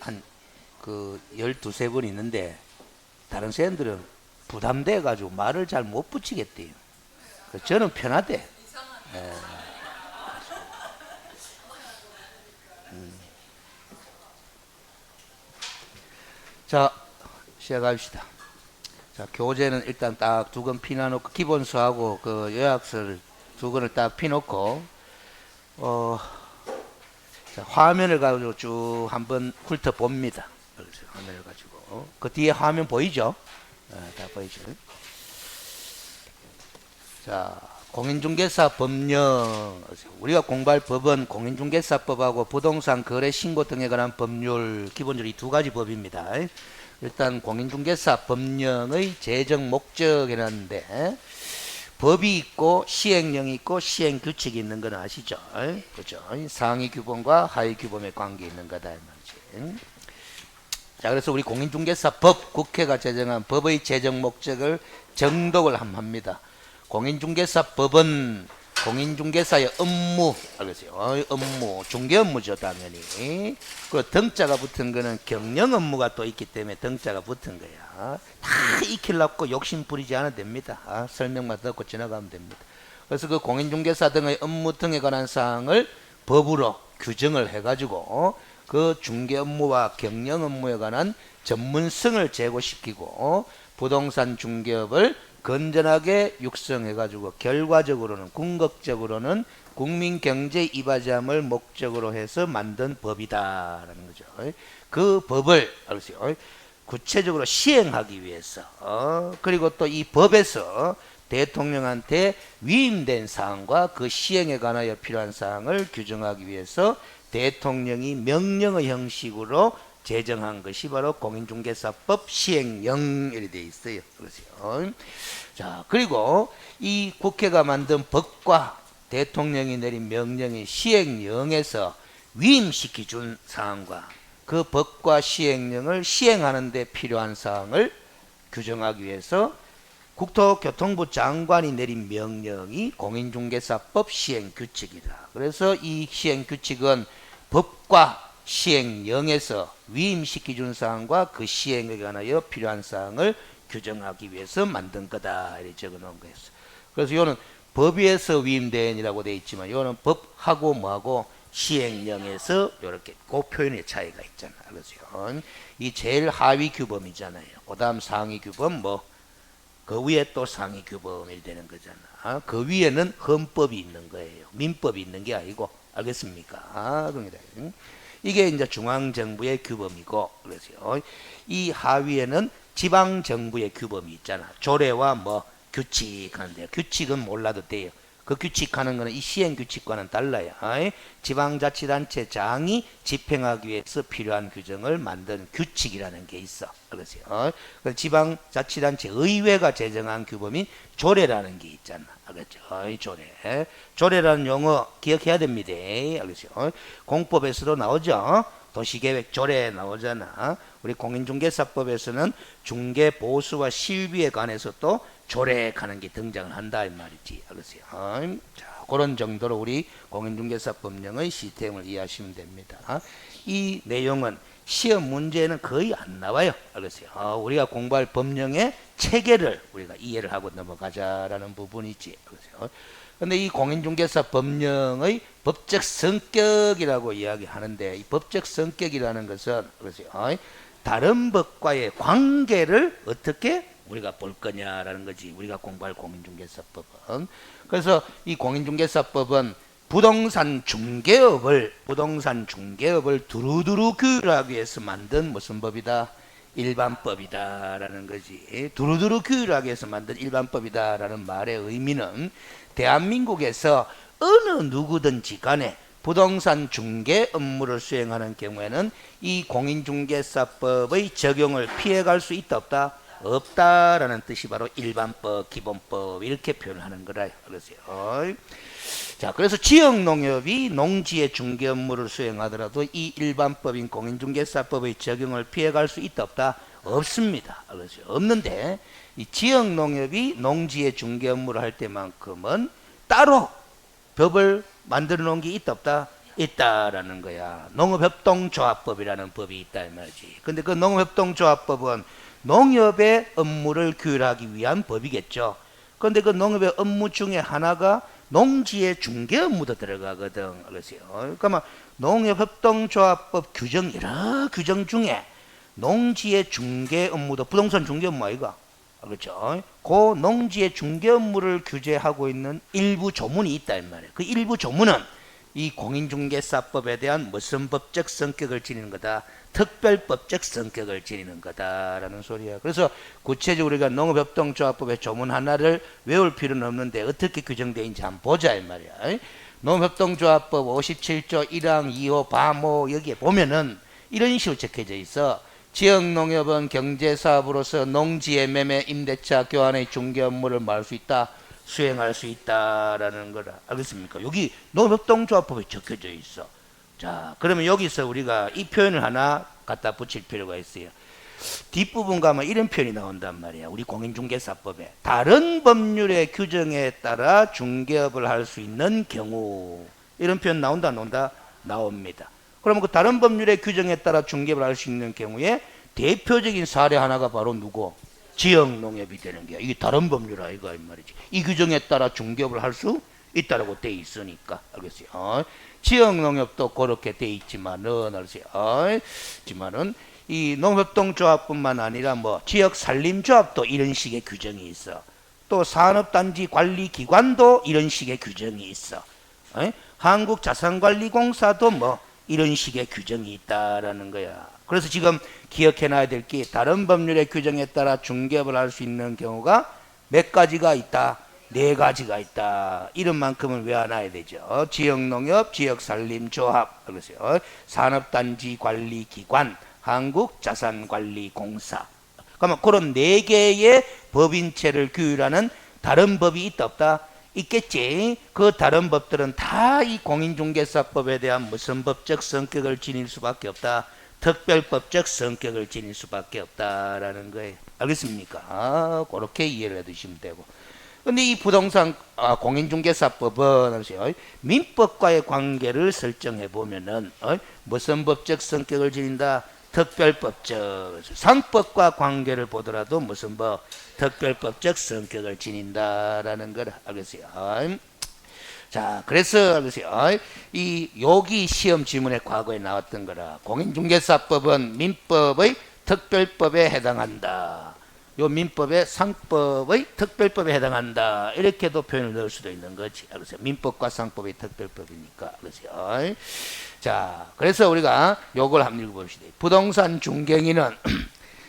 한 그 12, 분 있는데 다른 선생님들은 부담돼 가지고 말을 잘 못 붙이겠대요. 저는 편하대. 예. 자, 시작합시다. 자, 교재는 일단 딱 두 권 피놔놓고 기본서하고 그 요약서를 두 권을 딱 피놓고 자, 화면을 가지고 쭉 한번 훑어봅니다. 그래서 화면을 가지고 그 뒤에 화면 보이죠? 다 보이죠? 자, 공인중개사 법령. 우리가 공부할 법은 공인중개사법하고 부동산 거래 신고 등에 관한 법률, 기본적으로 이 두 가지 법입니다. 일단 공인중개사 법령의 제정 목적이라는데 법이 있고 시행령이 있고 시행규칙이 있는 건 아시죠? 그죠? 상위 규범과 하위 규범의 관계 있는 거다 이 말이지. 자, 그래서 우리 공인중개사법, 국회가 제정한 법의 제정 목적을 정독을 합니다. 공인중개사법은 공인중개사의 업무, 알겠어요? 업무, 중개 업무죠, 당연히. 그리고 등자가 붙은 거는 경영 업무가 또 있기 때문에 등자가 붙은 거야. 다 익히려고 욕심 부리지 않아도 됩니다. 설명만 듣고 지나가면 됩니다. 그래서 그 공인중개사 등의 업무 등에 관한 사항을 법으로 규정을 해가지고 그 중개 업무와 경영 업무에 관한 전문성을 제고시키고 부동산 중개업을 건전하게 육성해가지고 결과적으로는 궁극적으로는 국민 경제 이바지함을 목적으로 해서 만든 법이다라는 거죠. 그 법을 알겠어요. 구체적으로 시행하기 위해서 그리고 또 이 법에서 대통령한테 위임된 사항과 그 시행에 관하여 필요한 사항을 규정하기 위해서 대통령이 명령의 형식으로 제정한 것이 바로 공인중개사법 시행령이 되어 있어요. 그렇죠. 자, 그리고 이 국회가 만든 법과 대통령이 내린 명령의 시행령에서 위임시키 준 사항과 그 법과 시행령을 시행하는 데 필요한 사항을 규정하기 위해서 국토교통부 장관이 내린 명령이 공인중개사법 시행규칙이다. 그래서 이 시행규칙은 법과 시행령에서 위임시키 준 사항과 그 시행에 관하여 필요한 사항을 규정하기 위해서 만든 거다 이렇게 적어 놓은 거였어요. 그래서 이거는 법에서 위임된이라고 되어 있지만 이거는 법하고 뭐하고 시행령에서 이렇게 그 표현의 차이가 있잖아. 그렇죠? 이 제일 하위 규범이잖아요. 그 다음 상위 규범 그 위에 또 상위 규범이 되는 거잖아. 그 위에는 헌법이 있는 거예요. 민법이 있는 게 아니고. 알겠습니까? 그럽니다. 이게 이제 중앙정부의 규범이고, 그래서요. 이 하위에는 지방정부의 규범이 있잖아. 조례와 규칙 하는데, 규칙은 몰라도 돼요. 그 규칙하는 거는 이 시행규칙과는 달라요. 지방자치단체장이 집행하기 위해서 필요한 규정을 만든 규칙이라는 게 있어. 그렇죠. 지방자치단체 의회가 제정한 규범인 조례라는 게 있잖아. 알겠죠? 조례. 조례라는 용어 기억해야 됩니다. 알겠죠? 공법에서도 나오죠. 도시계획 조례 나오잖아. 우리 공인중개사법에서는 중개보수와 실비에 관해서 또 조례하는 게 등장을 한다 이 말이지. 알겠어요? 자, 그런 정도로 우리 공인중개사법령의 시스템을 이해하시면 됩니다. 이 내용은 시험 문제는 거의 안 나와요. 알겠어요? 우리가 공부할 법령의 체계를 우리가 이해를 하고 넘어가자라는 부분이지. 알겠어요? 근데 이 공인중개사 법령의 법적 성격이라고 이야기하는데 이 법적 성격이라는 것은 그렇죠? 다른 법과의 관계를 어떻게 우리가 볼 거냐라는 거지. 우리가 공부할 공인중개사법은. 그래서 이 공인중개사법은 부동산 중개업을 두루두루 규율하기 위해서 만든 무슨 법이다? 일반법이다라는 거지. 두루두루 규율하기 위해서 만든 일반법이다라는 말의 의미는 대한민국에서 어느 누구든지 간에 부동산 중개 업무를 수행하는 경우에는 이 공인중개사법의 적용을 피해갈 수 있다 없다? 없다라는 뜻이 바로 일반법, 기본법 이렇게 표현하는 거라. 그러세요. 자, 그래서 지역농협이 농지의 중개 업무를 수행하더라도 이 일반법인 공인중개사법의 적용을 피해갈 수 있다 없다? 없습니다. 그렇죠. 없는데 이 지역농협이 농지의 중개 업무를 할 때만큼은 따로 법을 만들어 놓은 게 있다 없다? 있다라는 거야. 농업협동조합법이라는 법이 있다 이 말이지. 근데 그 농업협동조합법은 농협의 업무를 규율하기 위한 법이겠죠. 근데 그 농업의 업무 중에 하나가 농지의 중개 업무도 들어가거든. 그래서요. 그러니까 농협협동조합법 규정 여러 규정 중에 농지의 중개 업무도 부동산 중개 업무 아이가? 그렇죠. 그 농지의 중개 업무를 규제하고 있는 일부 조문이 있다 이 말이에요. 그 일부 조문은 이 공인중개사법에 대한 무슨 법적 성격을 지니는 거다. 특별법적 성격을 지니는 거다라는 소리야. 그래서 구체적으로 우리가 농업협동조합법의 조문 하나를 외울 필요는 없는데 어떻게 규정되어 있는지 한번 보자 이 말이야. 농업협동조합법 57조 1항 2호 바 여기에 보면은 이런 식으로 적혀져 있어. 지역농협은 경제사업으로서 농지의 매매, 임대차, 교환의 중개 업무를 말 수 있다. 수행할 수 있다라는 거라. 알겠습니까? 여기 농업협동조합법에 적혀져 있어. 자, 그러면 여기서 우리가 이 표현을 하나 갖다 붙일 필요가 있어요. 뒷부분 가면 이런 표현이 나온단 말이야. 우리 공인중개사법에 다른 법률의 규정에 따라 중개업을 할 수 있는 경우 이런 표현 나온다 안 나온다? 나옵니다. 그러면 그 다른 법률의 규정에 따라 중개업을 할 수 있는 경우에 대표적인 사례 하나가 바로 누구? 지역농협이 되는 거야. 이게 다른 법률 아이가 이 말이지. 이 규정에 따라 중개업을 할 수 있다라고 돼 있으니까 알겠어요. 지역농협도 그렇게 돼 있지만은 알겠어요. 지만은 이 농협동조합뿐만 아니라 뭐 지역산림조합도 이런 식의 규정이 있어. 또 산업단지관리기관도 이런 식의 규정이 있어. 한국자산관리공사도 뭐 이런 식의 규정이 있다라는 거야. 그래서 지금 기억해놔야 될 게 다른 법률의 규정에 따라 중개업을 할 수 있는 경우가 몇 가지가 있다? 4가지가 있다. 이런 만큼은 외워놔야 되죠. 지역농협, 지역산림조합, 그러세요. 산업단지관리기관, 한국자산관리공사. 그러면 그런 4개의 법인체를 규율하는 다른 법이 있다 없다? 있겠지. 그 다른 법들은 다 이 공인중개사법에 대한 무슨 법적 성격을 지닐 수밖에 없다. 특별법적 성격을 지닐 수밖에 없다라는 거예요. 알겠습니까? 그렇게 이해를 해두시면 되고. 근데 이 부동산 공인중개사법은 민법과의 관계를 설정해 보면은 무슨 법적 성격을 지닌다? 특별법적. 상법과 관계를 보더라도 무슨 법? 특별법적 성격을 지닌다라는 걸 알겠어요. 자, 그래서 알겠어요. 이 여기 시험 지문에 과거에 나왔던 거라. 공인중개사법은 민법의 특별법에 해당한다. 요 민법의 상법의 특별법에 해당한다. 이렇게도 표현을 넣을 수도 있는 거지. 알겠어요. 민법과 상법의 특별법이니까. 알겠어요. 자, 그래서 우리가 요걸 한번 읽어봅시다. 부동산 중개인은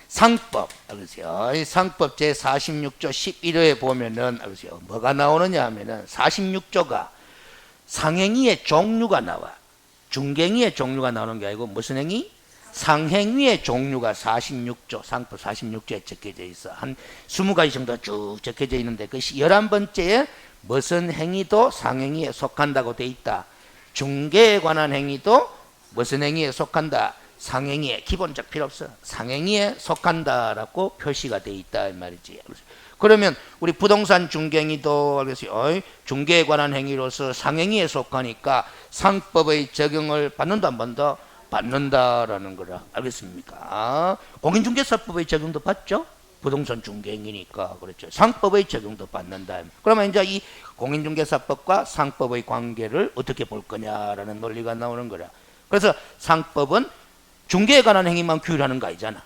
상법, 알겠어요. 상법 제46조 11호에 보면은, 알겠어요. 뭐가 나오느냐 하면은, 46조가 상행위의 종류가 나와. 중개행위의 종류가 나오는 게 아니고, 무슨 행위? 상행위의 종류가 46조, 상법 46조에 적혀져 있어. 한 20가지 정도 쭉 적혀져 있는데, 그 11번째에 무슨 행위도 상행위에 속한다고 돼 있다. 중개에 관한 행위도 무슨 행위에 속한다? 상행위에, 기본적 필요 없어. 상행위에 속한다라고 표시가 돼 있다 이 말이지. 그러면 우리 부동산 중개행위도 중개에 관한 행위로서 상행위에 속하니까 상법의 적용을 받는다 안 받는다? 받는다라는 거라. 알겠습니까? 공인중개사법의 적용도 받죠? 부동산 중개행위니까 그렇죠. 상법의 적용도 받는다. 그러면 이제 이 공인중개사법과 상법의 관계를 어떻게 볼 거냐라는 논리가 나오는 거라. 그래서 상법은 중개에 관한 행위만 규율하는 거 아니잖아.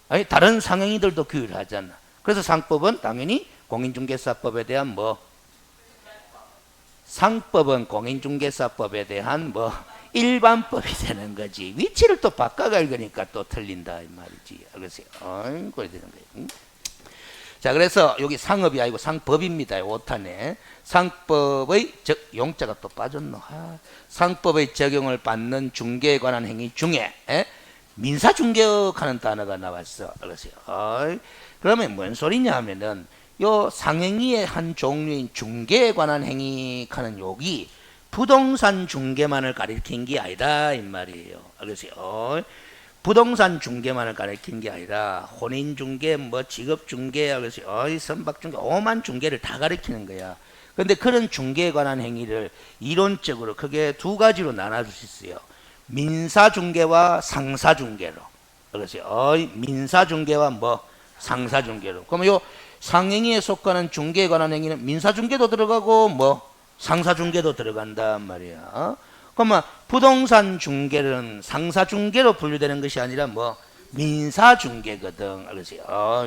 아니, 다른 상행위들도 규율하잖아. 그래서 상법은 당연히 공인중개사법에 대한 뭐 상법은 공인중개사법에 대한 뭐 일반법이 되는 거지. 위치를 또 바꿔갈 거니까 또 틀린다 이 말이지. 알겠어요? 그래 되는 거예요. 자, 그래서 여기 상업이 아니고 상법입니다. 오탄에 상법의 용자가 또 빠졌노. 상법의 적용을 받는 중개에 관한 행위 중에 민사중개하는 단어가 나왔어. 알겠어요? 그러면 뭔 소리냐 하면은 요 상행위의 한 종류인 중개에 관한 행위하는 여기 부동산 중개만을 가리킨 게 아니다 이 말이에요. 알겠어요? 부동산 중개만을 가리킨 게 아니라 혼인 중개, 뭐 직업 중개, 알겠어요? 선박 중개, 오만 중개를 다 가리키는 거야. 근데 그런 중개에 관한 행위를 이론적으로 크게 두 가지로 나눠줄 수 있어요. 민사중개와 상사중개로. 그래서 민사중개와 뭐 상사중개로. 그러면 요 상행위에 속하는 중개에 관한 행위는 민사중개도 들어가고 뭐 상사중개도 들어간단 말이야. 그러면 부동산 중개는 상사중개로 분류되는 것이 아니라 뭐 민사중개거든. 그래서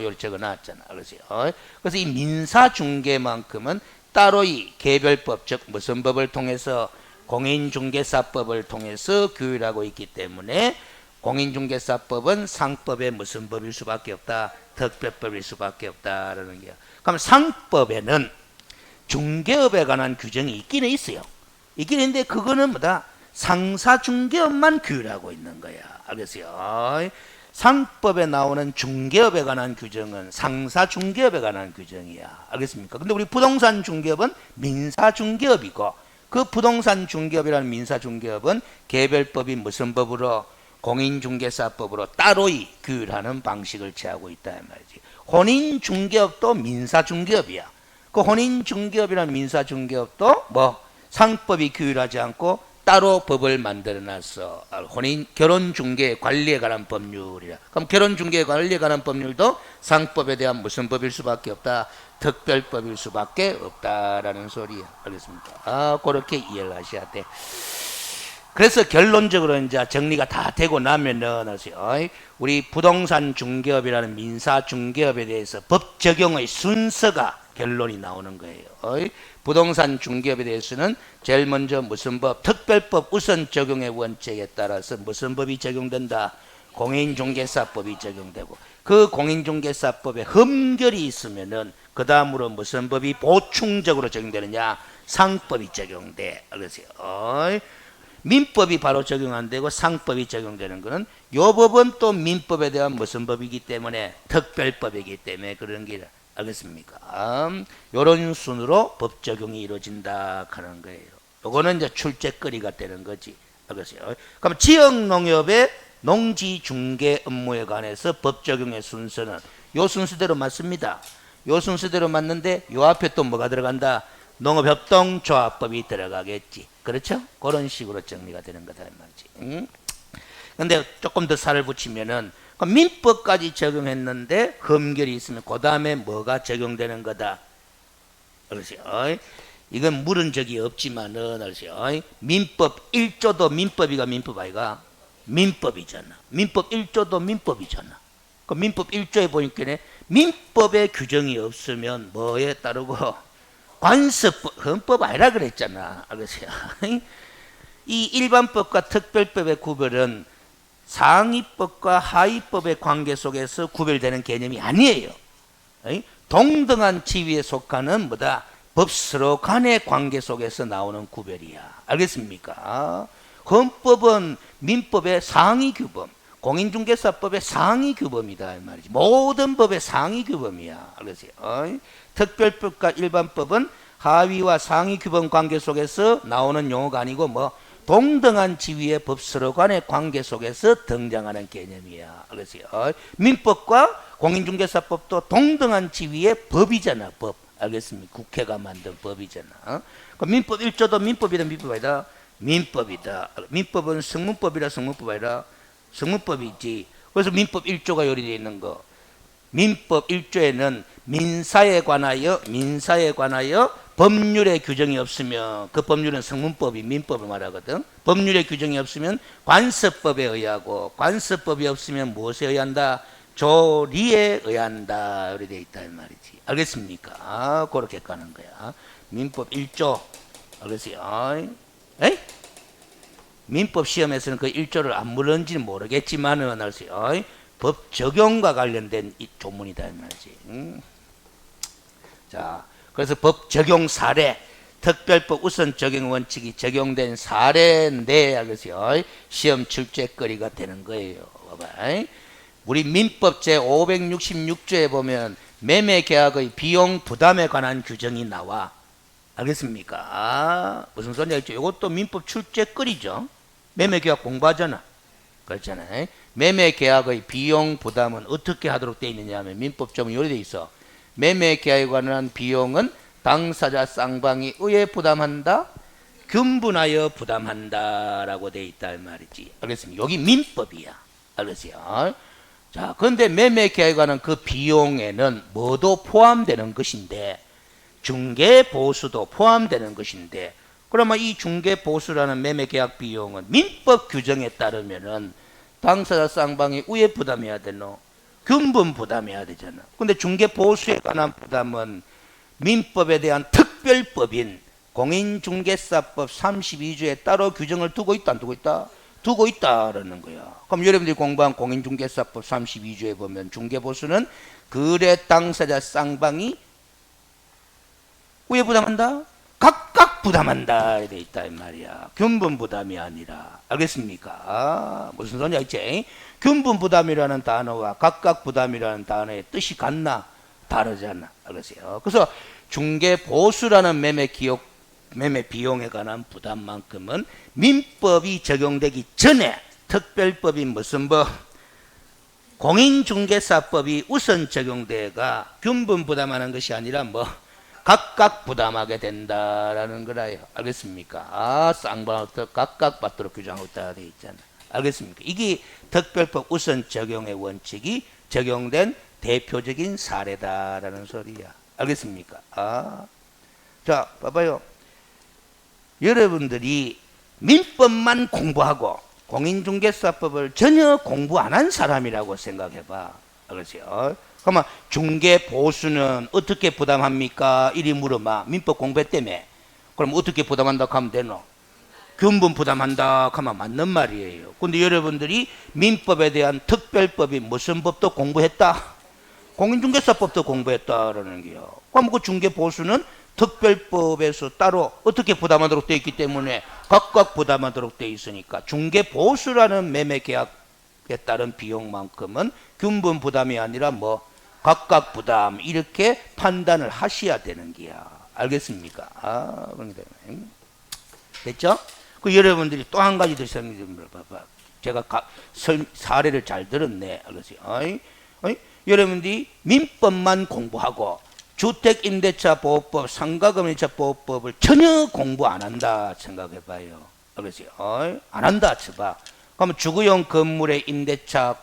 여기 적어놨잖아. 그래서 이 민사중개만큼은 따로 이 개별법, 즉 무슨 법을 통해서 공인중개사법을 통해서 규율하고 있기 때문에 공인중개사법은 상법의 무슨 법일 수밖에 없다. 특별법일 수밖에 없다라는 게. 그럼 상법에는 중개업에 관한 규정이 있기는 있어요. 있긴 있는데 그거는 뭐다? 상사중개업만 규율하고 있는 거야. 알겠어요? 상법에 나오는 중개업에 관한 규정은 상사중개업에 관한 규정이야. 알겠습니까? 근데 우리 부동산 중개업은 민사중개업이고 그 부동산 중개업이라는 민사중개업은 개별법이 무슨 법으로? 공인중개사법으로 따로이 규율하는 방식을 취하고 있다 이 말이지. 혼인중개업도 민사중개업이야. 그 혼인중개업이라는 민사중개업도 뭐 상법이 규율하지 않고 따로 법을 만들어놨어. 결혼중개 관리에 관한 법률이라. 그럼 결혼중개 관리에 관한 법률도 상법에 대한 무슨 법일 수밖에 없다? 특별법일 수밖에 없다라는 소리야. 알겠습니까? 그렇게 이해를 하셔야 돼. 그래서 결론적으로 이제 정리가 다 되고 나면은 우리 부동산 중개업이라는 민사 중개업에 대해서 법 적용의 순서가 결론이 나오는 거예요. 부동산 중개업에 대해서는 제일 먼저 무슨 법? 특별법 우선 적용의 원칙에 따라서 무슨 법이 적용된다? 공인중개사법이 적용되고 그 공인중개사법에 흠결이 있으면은 그 다음으로 무슨 법이 보충적으로 적용되느냐? 상법이 적용돼. 알겠어요? 민법이 바로 적용 안 되고 상법이 적용되는 것은 요 법은 또 민법에 대한 무슨 법이기 때문에 특별법이기 때문에 그런 게 알겠습니까? 요런 순으로 법 적용이 이루어진다 하는 거예요. 요거는 이제 출제거리가 되는 거지. 알겠어요? 그럼 지역 농협의 농지 중개 업무에 관해서 법 적용의 순서는 요 순서대로 맞습니다. 요 순서대로 맞는데 요 앞에 또 뭐가 들어간다? 농업협동조합법이 들어가겠지. 그렇죠? 그런 식으로 정리가 되는 거다 이 말이지. 근데 조금 더 살을 붙이면은 민법까지 적용했는데 흠결이 있으면 그 다음에 뭐가 적용되는 거다. 그렇지? 이건 물은 적이 없지만은 그렇지? 민법 1조도 민법이가 민법 아이가? 민법이잖아. 민법 1조도 민법이잖아. 그 민법 1조에 보니까 민법의 규정이 없으면 뭐에 따르고 관습법, 헌법 아니라 그랬잖아. 알겠어요? 이 일반법과 특별법의 구별은 상위법과 하위법의 관계 속에서 구별되는 개념이 아니에요. 동등한 지위에 속하는 뭐다? 법스로 간의 관계 속에서 나오는 구별이야. 알겠습니까? 헌법은 민법의 상위 규범, 공인중개사법의 상위 규범이다 이 말이지. 모든 법의 상위 규범이야. 알겠어요? 특별법과 일반법은 하위와 상위 규범 관계 속에서 나오는 용어가 아니고 뭐 동등한 지위의 법스로 간의 관계 속에서 등장하는 개념이야. 알겠어요? 민법과 공인중개사법도 동등한 지위의 법이잖아. 법. 알겠습니까? 국회가 만든 법이잖아. 민법 1조도 민법이다 민법 아니다? 민법이다. 민법은 성문법이라 성문법 아니라 성문법이지. 그래서 민법 1조가 요리되어 있는 거. 민법 1조에는 민사에 관하여 법률의 규정이 없으면 그 법률은 성문법이 민법을 말하거든. 법률의 규정이 없으면 관습법에 의하고 관습법이 없으면 무엇에 의한다? 조리에 의한다. 이렇게 되어 있다 이 말이지. 알겠습니까? 그렇게 가는 거야. 민법 1조 알겠어요? 에이? 민법 시험에서는 그 1조를 안 물었는지는 모르겠지만은 알겠어요? 법 적용과 관련된 이 조문이다 이 말이지. 자, 그래서 법 적용 사례, 특별법 우선 적용 원칙이 적용된 사례인데 알겠어요? 시험 출제거리가 되는 거예요. 봐봐. 우리 민법 제 566조에 보면 매매 계약의 비용 부담에 관한 규정이 나와. 알겠습니까? 무슨 소리 알죠? 이것도 민법 출제거리죠. 매매 계약 공부하잖아. 그렇잖아요. 매매 계약의 비용 부담은 어떻게 하도록 되어 있느냐 하면 민법 좀 요리되어 있어. 매매 계약에 관한 비용은 당사자 쌍방이 의에 부담한다, 균분하여 부담한다라고 돼 있다 이 말이지. 알겠습니까? 여기 민법이야. 알겠어요? 자, 그런데 매매 계약에 관한 그 비용에는 뭐도 포함되는 것인데, 중개 보수도 포함되는 것인데, 그러면 이 중개 보수라는 매매 계약 비용은 민법 규정에 따르면은 당사자 쌍방이 의에 부담해야 되노, 균분 부담해야 되잖아. 근데 중개 보수에 관한 부담은 민법에 대한 특별법인 공인중개사법 32조에 따로 규정을 두고 있다, 안 두고 있다? 두고 있다라는 거야. 그럼 여러분들이 공부한 공인중개사법 32조에 보면 중개보수는 거래 당사자 쌍방이 의에 부담한다? 각각 부담한다 돼 있다 이 말이야. 균분 부담이 아니라. 알겠습니까? 무슨 소리냐 있지? 균분 부담이라는 단어와 각각 부담이라는 단어의 뜻이 같나? 다르잖아. 알겠어요? 그래서 중개보수라는 매매 비용에 관한 부담만큼은 민법이 적용되기 전에 특별법인 무슨 법? 공인중개사법이 우선 적용돼가 균분 부담하는 것이 아니라 뭐 각각 부담하게 된다라는 거라요. 알겠습니까? 쌍방부터 각각 받도록 규정하고 있다 돼 있잖아. 알겠습니까? 이게 특별법 우선 적용의 원칙이 적용된 대표적인 사례다라는 소리야. 알겠습니까? 자, 봐봐요. 여러분들이 민법만 공부하고 공인중개사법을 전혀 공부 안 한 사람이라고 생각해봐. 알겠어요? 그러면 중개보수는 어떻게 부담합니까? 이리 물어봐. 민법 공부했다며. 그럼 어떻게 부담한다고 하면 되노? 균분 부담한다 하면 맞는 말이에요. 근데 여러분들이 민법에 대한 특별법이 무슨 법도 공부했다? 공인중개사법도 공부했다라는 게요. 그럼 그 중개보수는 특별법에서 따로 어떻게 부담하도록 되어 있기 때문에 각각 부담하도록 되어 있으니까 중개보수라는 매매계약에 따른 비용만큼은 균분 부담이 아니라 뭐 각각 부담 이렇게 판단을 하셔야 되는 게야. 알겠습니까? 됐죠? 그 여러분들이 또 한 가지 더 설명을 봐봐. 제가 사례를 잘 들었네. 알겠어요? 여러분들이 민법만 공부하고 주택임대차보호법, 상가금융임대차보호법을 전혀 공부 안 한다 생각해봐요. 알겠어요? 안 한다 쳐봐. 그러면 주거용 건물의 임대차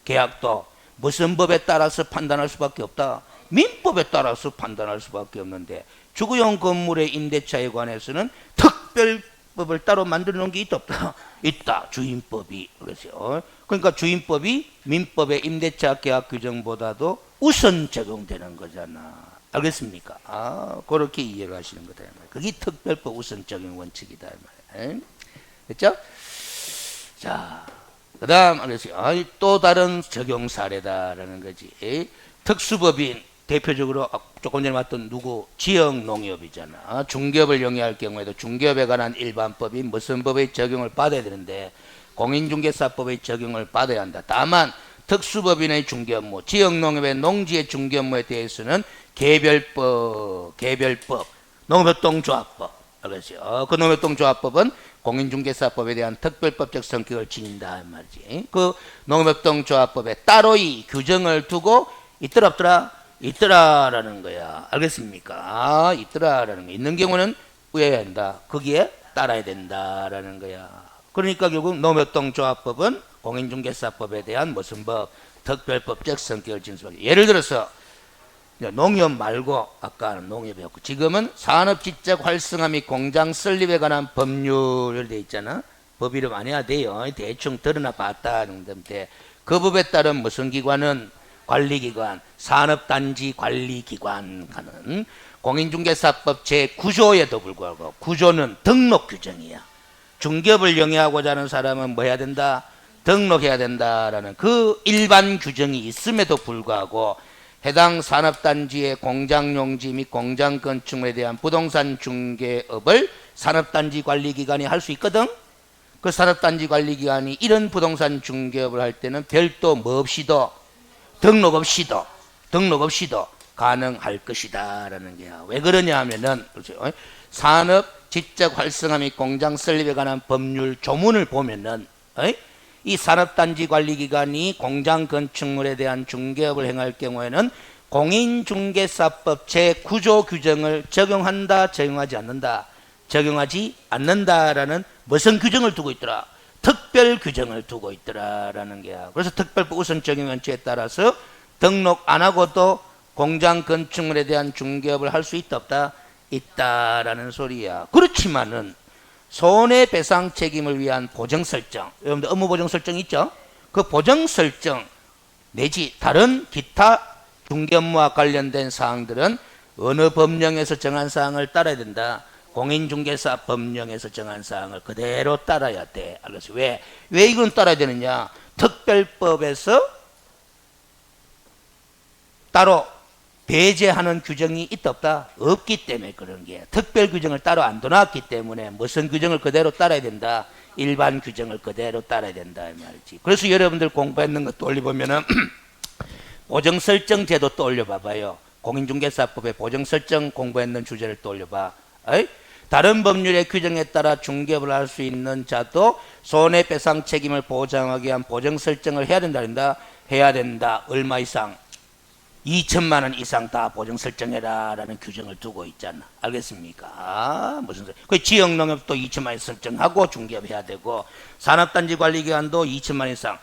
계약도 무슨 법에 따라서 판단할 수밖에 없다? 민법에 따라서 판단할 수밖에 없는데 주거용 건물의 임대차에 관해서는 특별법을 따로 만들어 놓은 게 있다 없다? 있다. 주임법이. 그랬어요. 그러니까 주임법이 민법의 임대차 계약 규정보다도 우선 적용되는 거잖아. 알겠습니까? 그렇게 이해가 하시는 거다. 그게 특별법 우선 적용 원칙이다. 됐죠? 자, 그 다음, 알겠어요. 또 다른 적용 사례다라는 거지. 특수법인, 대표적으로 조금 전에 봤던 누구? 지역농협이잖아. 중개업을 영위할 경우에도 중개업에 관한 일반법이 무슨 법의 적용을 받아야 되는데 공인중개사법의 적용을 받아야 한다. 다만 특수법인의 중개업무, 지역농협의 농지의 중개업무에 대해서는 개별법, 농협동조합법. 알겠어요? 그 농협동조합법은 공인중개사법에 대한 특별법적 성격을 지닌다 말이지. 그 농협동조합법에 따로 이 규정을 두고 있더라 없더라? 있더라라는 거야. 알겠습니까? 있더라라는 거. 있는 경우는 의해야 한다. 거기에 따라야 된다라는 거야. 그러니까 결국 농협동조합법은 공인중개사법에 대한 무슨 법? 특별법적 성격을 지닌 수밖에. 예를 들어서 농협 말고 아까는 농협이었고 지금은 산업지적 활성화 및 공장 설립에 관한 법률 돼 있잖아. 법 이름 안 해야 돼요. 대충 들으나 봤다 정도인데 그 법에 따른 무슨 기관은 관리기관, 산업단지 관리기관 하는 공인중개사법 제9조에도 불구하고 구조는 등록 규정이야. 중개업을 영위하고자 하는 사람은 뭐 해야 된다? 등록해야 된다라는 그 일반 규정이 있음에도 불구하고 해당 산업단지의 공장용지 및 공장 건축물에 대한 부동산 중개업을 산업단지 관리기관이 할 수 있거든. 그 산업단지 관리기관이 이런 부동산 중개업을 할 때는 별도 뭐 없이도 등록 없이도 가능할 것이다 라는 게야. 왜 그러냐 하면은 산업 지적 활성화 및 공장 설립에 관한 법률 조문을 보면은 이 산업단지 관리기관이 공장 건축물에 대한 중개업을 행할 경우에는 공인중개사법 제9조 규정을 적용한다, 적용하지 않는다. 적용하지 않는다라는 무슨 규정을 두고 있더라? 특별 규정을 두고 있더라라는 게야. 그래서 특별법 우선 적용원칙에 따라서 등록 안 하고도 공장 건축물에 대한 중개업을 할 수 있다, 없다? 있다라는 소리야. 그렇지만은 손해배상 책임을 위한 보정 설정, 여러분들 업무 보정 설정 있죠? 그 보정 설정 내지 다른 기타 중개 업무와 관련된 사항들은 어느 법령에서 정한 사항을 따라야 된다. 공인중개사 법령에서 정한 사항을 그대로 따라야 돼. 알겠어? 왜 이건 따라야 되느냐? 특별법에서 따로 배제하는 규정이 있다, 없다? 없기 때문에 그런 게. 특별 규정을 따로 안 둬놨기 때문에 무슨 규정을 그대로 따라야 된다? 일반 규정을 그대로 따라야 된다 이 말이지. 그래서 여러분들 공부했는 거 떠올려보면은 보정설정 제도 떠올려 봐봐요. 공인중개사법의 보정설정 공부했는 주제를 떠올려봐. 어이? 다른 법률의 규정에 따라 중개업을 할 수 있는 자도 손해배상 책임을 보장하기 위한 보정설정을 해야 된다. 해야 된다. 얼마 이상? 2천만 원 이상 다 보정 설정해라 라는 규정을 두고 있잖아. 알겠습니까? 무슨 소리? 그 지역농협도 2천만 원 설정하고 중개업 해야 되고, 산업단지 관리기관도 2천만 원 이상,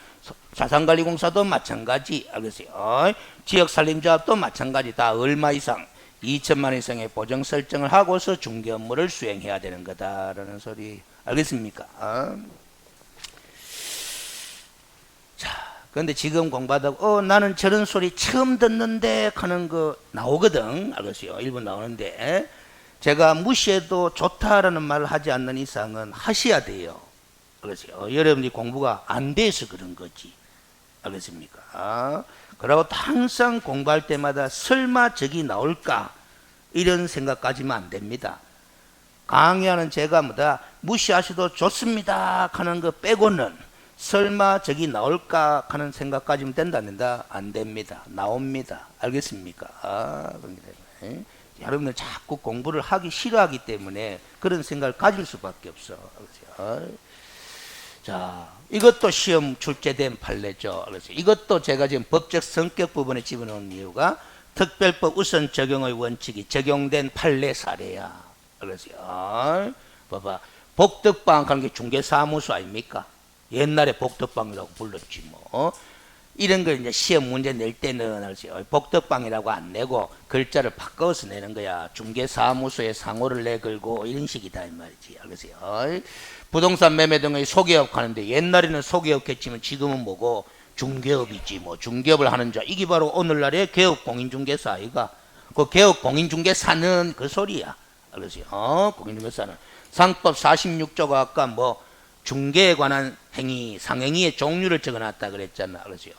자산관리공사도 마찬가지. 알겠어요? 지역산림조합도 마찬가지. 다 얼마 이상? 2천만 원 이상의 보정 설정을 하고서 중개 업무를 수행해야 되는 거다라는 소리. 알겠습니까? 자. 그런데 지금 공부하다가 나는 저런 소리 처음 듣는데 하는 거 나오거든. 알겠어요? 일본 나오는데 제가 무시해도 좋다라는 말을 하지 않는 이상은 하셔야 돼요. 알겠어요? 여러분이 공부가 안 돼서 그런 거지. 알겠습니까? 그러고 항상 공부할 때마다 설마 저기 나올까 이런 생각까지만 안 됩니다. 강의하는 제가 무시하셔도 좋습니다 하는 거 빼고는 설마 저기 나올까 하는 생각까지면 된다, 안 된다? 안 됩니다. 나옵니다. 알겠습니까? 여러분들 자꾸 공부를 하기 싫어하기 때문에 그런 생각을 가질 수밖에 없어. 자, 이것도 시험 출제된 판례죠. 그래서 이것도 제가 지금 법적 성격 부분에 집어넣은 이유가 특별법 우선 적용의 원칙이 적용된 판례 사례야. 그래서 봐봐, 복덕방 하는 게 중개사무소 아닙니까? 옛날에 복덕방이라고 불렀지 뭐. 이런 걸 이제 시험 문제 낼 때는 복덕방이라고 안 내고 글자를 바꿔서 내는 거야. 중개사무소에 상호를 내걸고 이런 식이다 이 말이지. 알겠어요? 부동산 매매 등의 소개업 하는데 옛날에는 소개업겠지만 지금은 뭐고 중개업이지 뭐. 중개업을 하는 자, 이게 바로 오늘날의 개업 공인중개사 아이가. 그 개업 공인중개사는 그 소리야. 알겠어요? 공인중개사는 상법 46조가 아까 뭐 중개에 관한 행위, 상행위의 종류를 적어놨다 그랬잖아. 그렇죠?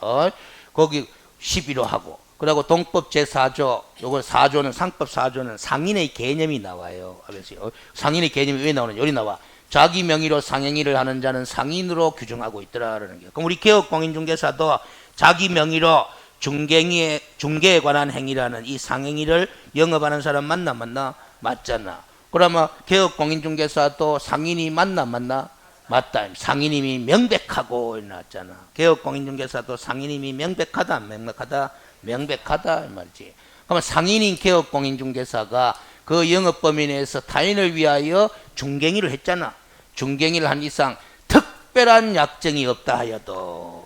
거기 11호 하고, 그리고 동법 제4조, 요거 4조는, 상법 4조는 상인의 개념이 나와요. 그렇죠? 상인의 개념이 왜 나오느냐? 여기 나와. 자기 명의로 상행위를 하는 자는 상인으로 규정하고 있더라라는 게. 그럼 우리 개업 공인중개사도 자기 명의로 중개에 관한 행위라는 이 상행위를 영업하는 사람 맞나? 맞잖아. 그러면 개업 공인중개사도 상인이 맞나? 맞다. 상인임이 명백하고 나왔잖아. 개업공인중개사도 상인임이 명백하다, 안 명백하다? 명백하다 이 말이지. 그러면 상인인 개업공인중개사가 그 영업범위 내에서 타인을 위하여 중개행위를 했잖아. 중개행위를 한 이상 특별한 약정이 없다 하여도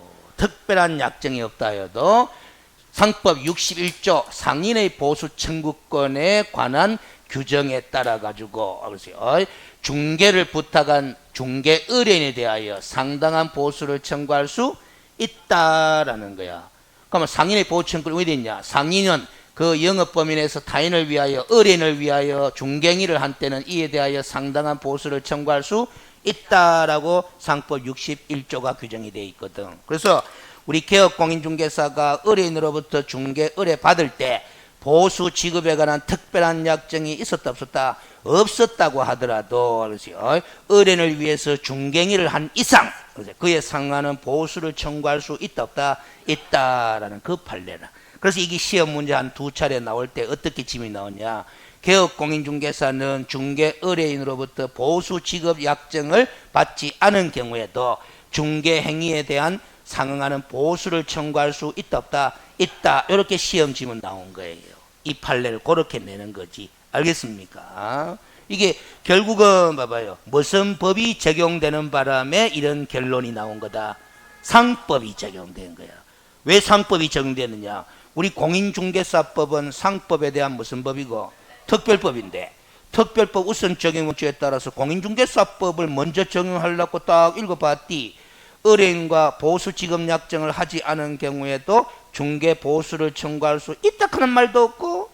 상법 61조 상인의 보수 청구권에 관한 규정에 따라 가지고 중개를 부탁한 중개 의뢰인에 대하여 상당한 보수를 청구할 수 있다라는 거야. 그러면 상인의 보수 청구권이 어디 있냐? 상인은 그 영업 범위 내에서 타인을 위하여, 의뢰인을 위하여 중개행위를 한 때는 이에 대하여 상당한 보수를 청구할 수 있다라고 상법 61조가 규정이 되어 있거든. 그래서 우리 개업공인중개사가 의뢰인으로부터 중개 의뢰 받을 때 보수 지급에 관한 특별한 약정이 있었다 없었다? 없었다고 하더라도 의뢰인을 위해서 중개행위를 한 이상 그에 상하는 보수를 청구할 수 있다 없다? 있다라는 그 판례라. 그래서 이게 시험 문제 한 2차례 나올 때 어떻게 짐이 나오냐? 개업공인중개사는 중개 의뢰인으로부터 보수 지급 약정을 받지 않은 경우에도 중개 행위에 대한 상응하는 보수를 청구할 수 있다 없다? 있다. 이렇게 시험 지문 나온 거예요. 이 판례를 그렇게 내는 거지. 알겠습니까? 이게 결국은 봐봐요. 무슨 법이 적용되는 바람에 이런 결론이 나온 거다. 상법이 적용된 거야. 왜 상법이 적용되느냐? 우리 공인중개사법은 상법에 대한 무슨 법이고? 특별법인데 특별법 우선 적용주에 따라서 공인중개사법을 먼저 적용하려고 딱 읽어봤디. 의뢰인과 보수 지급 약정을 하지 않은 경우에도 중개 보수를 청구할 수 있다 하는 말도 없고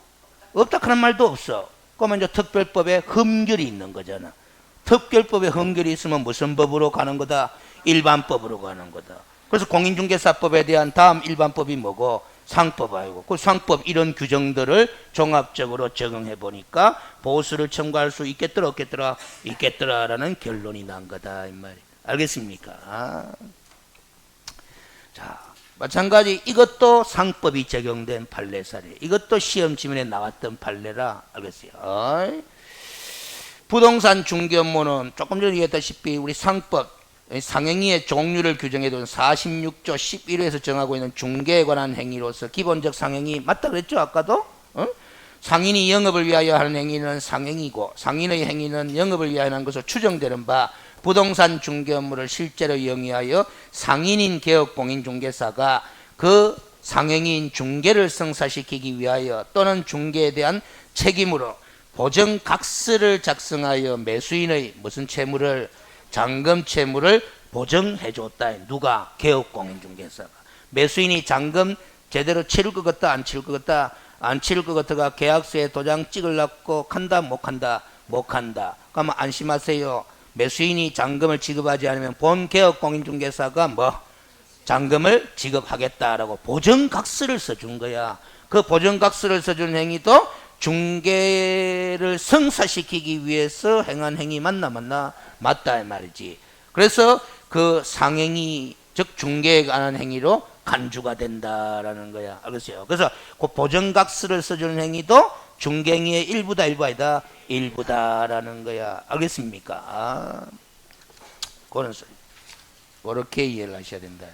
없다 하는 말도 없어. 그러면 이제 특별법에 흠결이 있는 거잖아. 특별법에 흠결이 있으면 무슨 법으로 가는 거다? 일반법으로 가는 거다. 그래서 공인중개사법에 대한 다음 일반법이 뭐고? 상법 아니고. 그 상법 이런 규정들을 종합적으로 적용해 보니까 보수를 청구할 수 있겠더라 없겠더라? 있겠더라라는 결론이 난 거다 이 말이야. 알겠습니까? 자, 마찬가지 이것도 상법이 적용된 판례 사례. 이것도 시험 지문에 나왔던 판례라 알겠어요. 부동산 중개 업무는 조금 전에 얘기했다시피 우리 상법 상행위의 종류를 규정해둔 46조 11호에서 정하고 있는 중개에 관한 행위로서 기본적 상행위 맞다 그랬죠 아까도? 상인이 영업을 위하여 하는 행위는 상행위고 상인의 행위는 영업을 위하여 하는 것으로 추정되는 바 부동산 중개 업무를 실제로 영위하여 상인인 개업공인중개사가 그 상행위인 중개를 성사시키기 위하여 또는 중개에 대한 책임으로 보증각서를 작성하여 매수인의 무슨 채무를 잔금 채무를 보증해 줬다. 누가? 개업공인중개사가. 매수인이 잔금 제대로 치를 것 같다 안 치를 것 같다 안 치를 것 같다가 계약서에 도장 찍으려고 간다 못 간다 못 간다. 그러면 안심하세요. 매수인이 잔금을 지급하지 않으면 본 개업공인중개사가 뭐 잔금을 지급하겠다라고 보증각서를 써준 거야. 그 보증각서를 써준 행위도 중개를 성사시키기 위해서 행한 행위 맞나 맞다 이 말이지. 그래서 그 상행위 즉 중개에 관한 행위로 간주가 된다라는 거야. 알겠어요? 그래서 그 보증각서를 써주는 행위도 중개행위의 일부다 일부 아니다 일부다라는 거야. 알겠습니까? 그런 소리. 그렇게 이해를 하셔야 된다.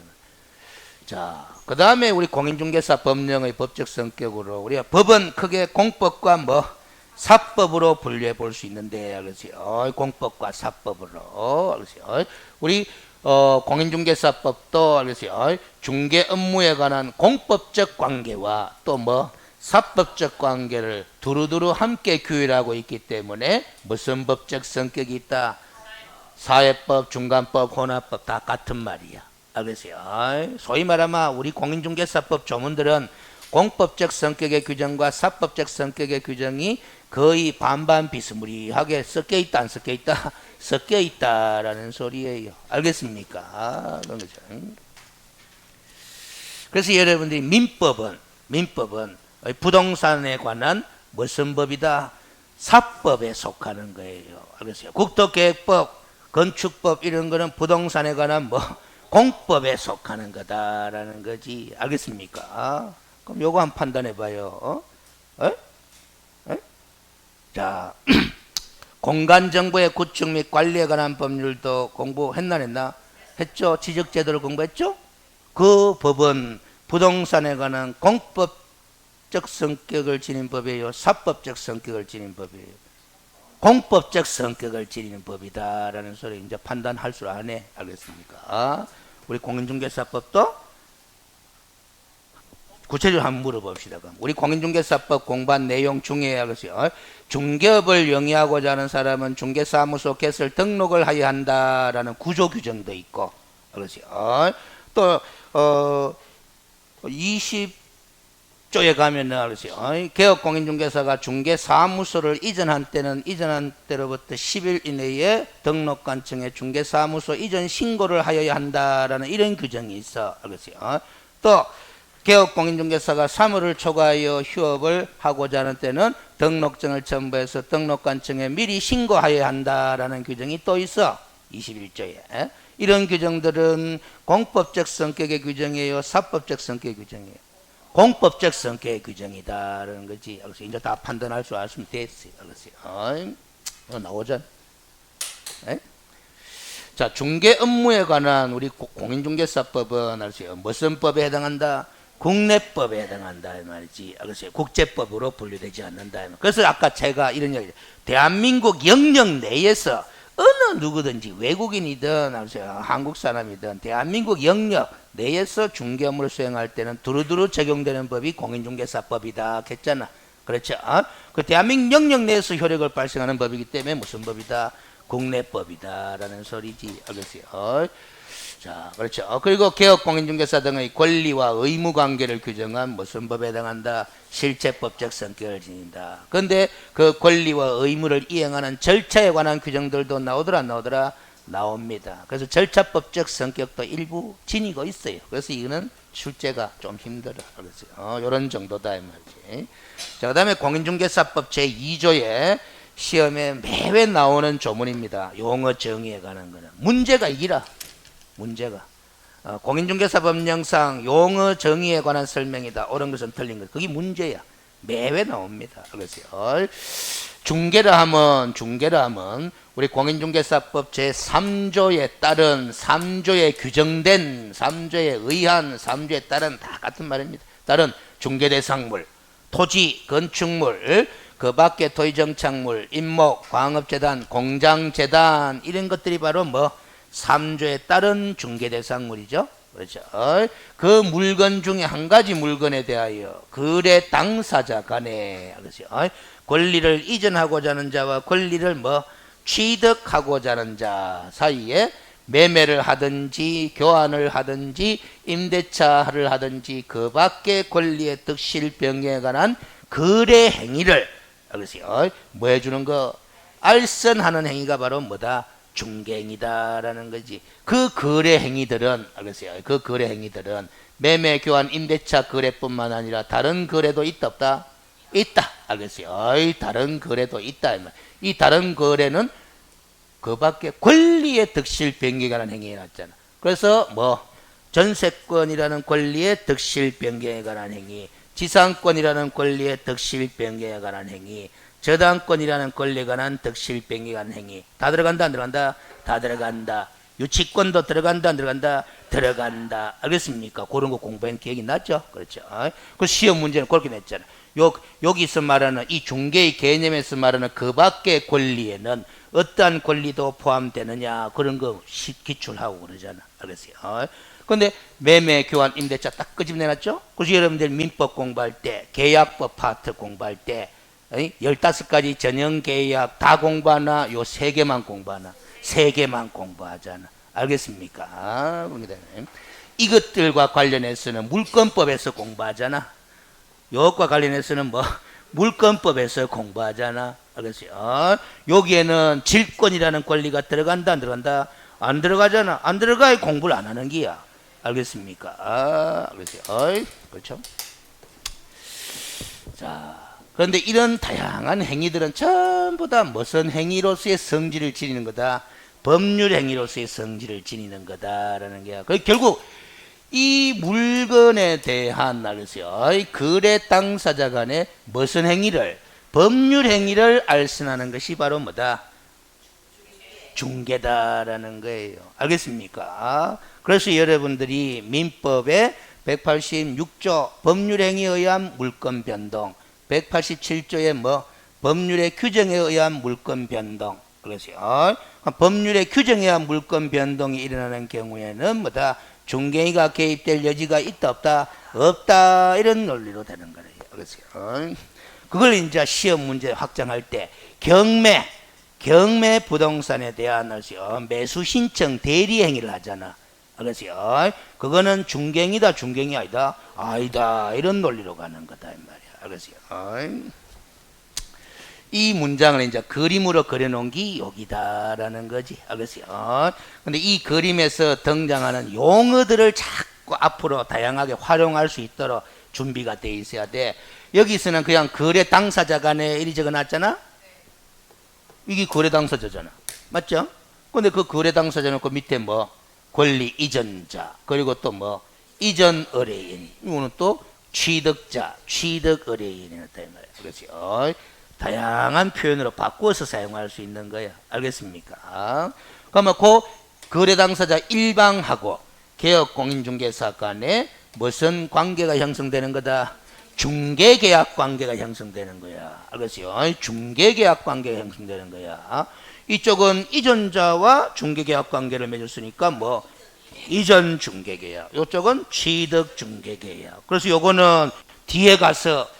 자, 그 다음에 우리 공인중개사 법령의 법적 성격으로 우리가 법은 크게 공법과 뭐 사법으로 분류해 볼 수 있는데, 그렇죠? 공법과 사법으로, 그렇죠? 우리 공인중개사법도, 그렇죠? 중개 업무에 관한 공법적 관계와 또 뭐 사법적 관계를 두루두루 함께 규율하고 있기 때문에 무슨 법적 성격이 있다? 사회법, 중간법, 혼합법 다 같은 말이야. 알겠어요? 소위 말하면 우리 공인중개사법 조문들은 공법적 성격의 규정과 사법적 성격의 규정이 거의 반반 비스무리하게 섞여 있다 안 섞여 있다? 섞여 있다라는 소리예요. 알겠습니까? 그런 거죠. 그래서 여러분들이 민법은 부동산에 관한 무슨 법이다? 사법에 속하는 거예요. 알겠어요? 국토계획법, 건축법 이런 거는 부동산에 관한 뭐 공법에 속하는 거다라는 거지. 알겠습니까? 그럼 요거 한번 판단해 봐요. 자, 공간정보의 구축 및 관리에 관한 법률도 공부했나 안 했나? 했죠. 지적제도를 공부했죠. 그 법은 부동산에 관한 공법적 성격을 지닌 법이에요, 사법적 성격을 지닌 법이에요? 공법적 성격을 지니는 법이다라는 소리 이제 판단할 줄 아네. 알겠습니까? 우리 공인중개사법도 구체적으로 한번 물어봅시다. 그럼 우리 공인중개사법 공부한 내용 중에 알겠어요. 중개업을 영위하고자 하는 사람은 중개사무소 개설 등록을 하여야 한다라는 구조 규정도 있고, 알겠어요. 또 20조에 가면은 알겠어요. 개업공인중개사가 중개사무소를 이전한 때로부터 10일 이내에 등록관청에 중개사무소 이전 신고를 하여야 한다라는 이런 규정이 있어. 알겠어요. 또 개업공인중개사가 사무를 초과하여 휴업을 하고자 하는 때는 등록증을 첨부해서 등록관청에 미리 신고하여야 한다라는 규정이 또 있어. 21조에. 이런 규정들은 공법적 성격의 규정이에요, 사법적 성격의 규정이에요? 공법적 성격의 규정이다라는 거지. 그래서 이제 다 판단할 수 있으면 됐어요. 알겠어요? 나오죠? 자, 중개 업무에 관한 우리 공인중개사법은 알았어요. 무슨 법에 해당한다? 국내법에 해당한다 이 말이지. 알았어요. 국제법으로 분류되지 않는다. 그래서 아까 제가 이런 얘기, 대한민국 영역 내에서 어느 누구든지 외국인이든 알았어요. 한국 사람이든 대한민국 영역 내에서 중개 업무를 수행할 때는 두루두루 적용되는 법이 공인중개사법이다 했잖아. 그렇죠? 그 대한민국 영역 내에서 효력을 발생하는 법이기 때문에 무슨 법이다? 국내법이다라는 소리지. 알겠어요? 자, 그렇죠. 그리고 개업 공인중개사 등의 권리와 의무 관계를 규정한 무슨 법에 해당한다? 실체법적 성격을 지닌다. 그런데 그 권리와 의무를 이행하는 절차에 관한 규정들도 나오더라, 안 나오더라? 나옵니다. 그래서 절차법적 성격도 일부 지니고 있어요. 그래서 이거는 출제가 좀 힘들어. 알겠어요? 요런 정도다 이 말이지. 자, 그다음에 공인중개사법 제2조에 시험에 매회 나오는 조문입니다. 용어 정의에 관한 거는 문제가 이기라. 문제가 공인중개사법령상 용어 정의에 관한 설명이다. 옳은 것은 틀린 것. 그게 문제야. 매회 나옵니다. 그래서 중개를 하면 우리 공인중개사법 제3조에 따른 3조에 규정된 3조에 의한 3조에 따른 다 같은 말입니다. 따른 중개대상물, 토지, 건축물, 그 밖에 토지정착물, 임목, 광업재단, 공장재단 이런 것들이 바로 뭐 3조에 따른 중개대상물이죠. 그렇죠. 그 물건 중에 한 가지 물건에 대하여 거래 당사자 간에 그렇죠. 권리를 이전하고자 하는 자와 권리를 뭐 취득하고자 하는 자 사이에 매매를 하든지 교환을 하든지 임대차를 하든지 그 밖에 권리의 득실 병에 관한 거래 행위를 알겠어요? 뭐 해주는 거? 알선하는 행위가 바로 뭐다? 중개행위다라는 거지. 그 거래 행위들은 알겠어요? 그 거래 행위들은 매매, 교환, 임대차 거래뿐만 아니라 다른 거래도 있다 없다? 있다. 알겠어요? 다른 거래도 있다. 이 다른 거래는 그 밖에 권리의 득실 변경에 관한 행위에 났잖아. 그래서 뭐 전세권이라는 권리의 득실 변경에 관한 행위, 지상권이라는 권리의 득실 변경에 관한 행위, 저당권이라는 권리에 관한 득실 변경에 관한 행위 다 들어간다 안 들어간다? 다 들어간다. 유치권도 들어간다 안 들어간다? 들어간다. 알겠습니까? 그런 거 공부한 기억이 났죠? 그렇죠. 그 시험 문제는 그렇게 냈잖아. 여기서 말하는 이 중개의 개념에서 말하는 그 밖의 권리에는 어떠한 권리도 포함되느냐 그런 거 기출하고 그러잖아. 알겠어요? 근데 매매, 교환, 임대차 딱 끄집내놨죠? 그래서 여러분들 민법 공부할 때, 계약법 파트 공부할 때 15가지 전형 계약 다 공부하나? 요 3개만 공부하나? 3개만 공부하잖아. 알겠습니까? 이것들과 관련해서는 물권법에서 공부하잖아. 요것과 관련해서는 뭐 물권법에서 공부하잖아. 알겠어요? 여기에는 질권이라는 권리가 들어간다 안 들어간다? 안 들어가잖아. 안 들어가야 공부를 안 하는 기야. 알겠습니까? 알겠어요? 그렇죠? 자, 그런데 이런 다양한 행위들은 전부 다 무슨 행위로서의 성질을 지니는 거다? 법률 행위로서의 성질을 지니는 거다라는 게. 결국 이 물건에 대한 알겠어요? 거래 당사자 간의 무슨 행위를 법률 행위를 알선하는 것이 바로 뭐다? 중개다라는 거예요. 알겠습니까? 그래서 여러분들이 민법의 186조 법률 행위에 의한 물권 변동, 187조의 뭐 법률의 규정에 의한 물권 변동. 그렇죠. 법률의 규정에 의한 물권 변동이 일어나는 경우에는 뭐다? 중개인가 개입될 여지가 있다 없다? 없다. 이런 논리로 되는 거예요. 그렇죠. 그걸 이제 시험 문제 확정할 때 경매 부동산에 대한 매수 신청 대리 행위를 하잖아. 그렇죠. 그거는 중개인이다 중개인이 아니다? 아니다. 이런 논리로 가는 거다 이 말이야. 알겠어요? 이 문장을 이제 그림으로 그려놓은 게 여기다라는 거지. 알겠어요? 근데 이 그림에서 등장하는 용어들을 자꾸 앞으로 다양하게 활용할 수 있도록 준비가 돼 있어야 돼. 여기서는 그냥 거래 당사자 간에 이리 적어놨잖아? 이게 거래 당사자잖아. 맞죠? 근데 그 거래 당사자는 그 밑에 뭐 권리 이전자, 그리고 또 뭐 이전 의뢰인, 이거는 또 취득자, 취득 의뢰인이 나타나 말이야. 그렇죠? 다양한 표현으로 바꾸어서 사용할 수 있는 거야. 알겠습니까? 그러면 그 거래 당사자 일방하고 개업 공인중개사 간에 무슨 관계가 형성되는 거다? 중개계약 관계가 형성되는 거야. 알겠어요? 중개계약 관계가 형성되는 거야. 이쪽은 이전자와 중개계약 관계를 맺었으니까 뭐 이전 중개계약, 이쪽은 취득 중개계약. 그래서 요거는 뒤에 가서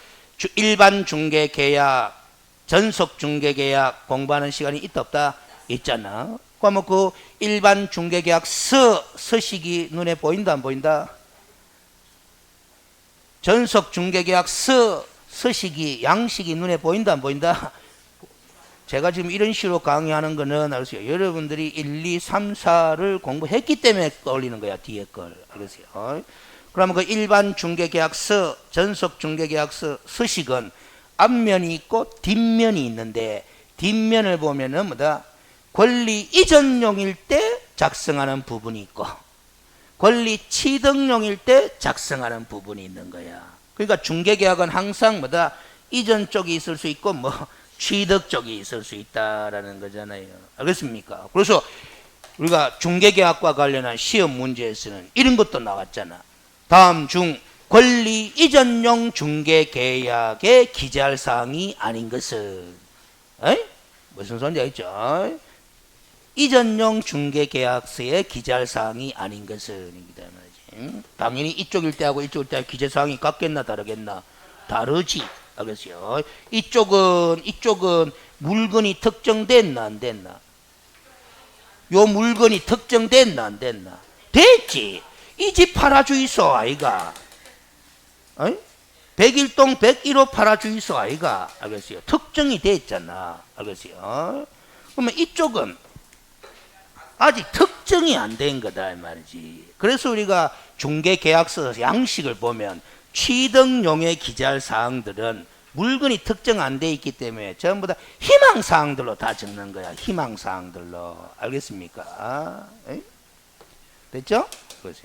일반 중개계약, 전속 중개계약 공부하는 시간이 있다 없다? 있잖아. 그러면 그 일반 중개계약 서식이 눈에 보인다 안 보인다? 전속 중개계약 서식이 양식이 눈에 보인다 안 보인다? 제가 지금 이런 식으로 강의하는 거는 알겠어요. 여러분들이 1, 2, 3, 4를 공부했기 때문에 떠올리는 거야. 뒤에 걸. 알겠어요. 그러면 그 일반 중개계약서, 전속 중개계약서 서식은 앞면이 있고 뒷면이 있는데 뒷면을 보면은 뭐다? 권리 이전용일 때 작성하는 부분이 있고 권리 취득용일 때 작성하는 부분이 있는 거야. 그러니까 중개계약은 항상 뭐다? 이전 쪽이 있을 수 있고 뭐 취득 쪽이 있을 수 있다라는 거잖아요. 알겠습니까? 그래서 우리가 중개계약과 관련한 시험 문제에서는 이런 것도 나왔잖아. 다음 중 권리 이전용 중개계약에 기재할 사항이 아닌 것은 무슨 소리인지 알죠? 이전용 중개계약서에 기재할 사항이 아닌 것은 당연히 이쪽일 때하고 이쪽일 때하고 기재 사항이 같겠나 다르겠나? 다르지. 알겠어요? 이쪽은 물건이 특정됐나 안 됐나? 요 물건이 특정됐나 안 됐나? 됐지. 이 집 팔아주이소 아이가. 101동 101호 팔아주이소 아이가. 알겠어요? 특정이 됐잖아. 알겠어요? 그러면 이쪽은 아직 특정이 안 된 거다 이 말이지. 그래서 우리가 중개계약서 양식을 보면 취득용에 기재할 사항들은 물건이 특정 안 돼 있기 때문에 전부 다 희망사항들로 다 적는 거야. 희망사항들로. 알겠습니까? 됐죠? 그렇죠.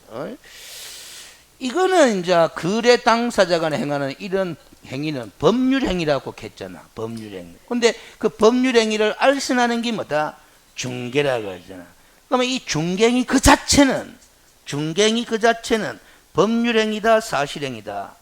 이거는 이제 거래 당사자가 행하는 이런 행위는 법률행위라고 했잖아. 법률행위. 근데 그 법률행위를 알선하는 게 뭐다? 중개라고 하잖아. 그러면 이 중개행위 그 자체는 법률행위다 사실행위다?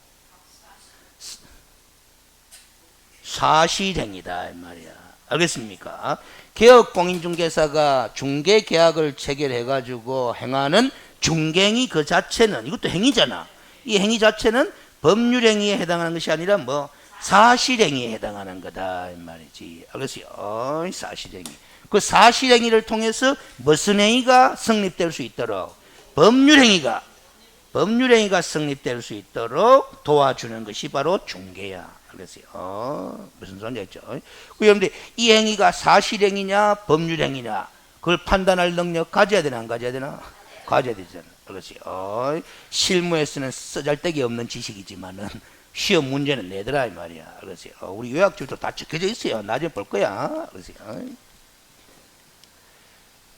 사실행위다 이 말이야. 알겠습니까? 개업공인중개사가 중개계약을 체결해가지고 행하는 중개행위 그 자체는 이것도 행위잖아. 이 행위 자체는 법률행위에 해당하는 것이 아니라 뭐 사실행위에 해당하는 거다 이 말이지. 알겠어요? 사실행위. 그 사실행위를 통해서 무슨 행위가 성립될 수 있도록 법률행위가 성립될 수 있도록 도와주는 것이 바로 중개야. 알겠어요? 무슨 소리인지 알죠? 여러분들 이 행위가 사실행위냐 법률행위냐 그걸 판단할 능력 가져야 되나 안 가져야 되나? 가져야 되잖아. 알겠어요? 실무에서는 쓰잘데기 없는 지식이지만은 시험 문제는 내더라 이 말이야. 알겠어요? 우리 요약집도 다 적혀져 있어요. 나중에 볼 거야. 알겠어요?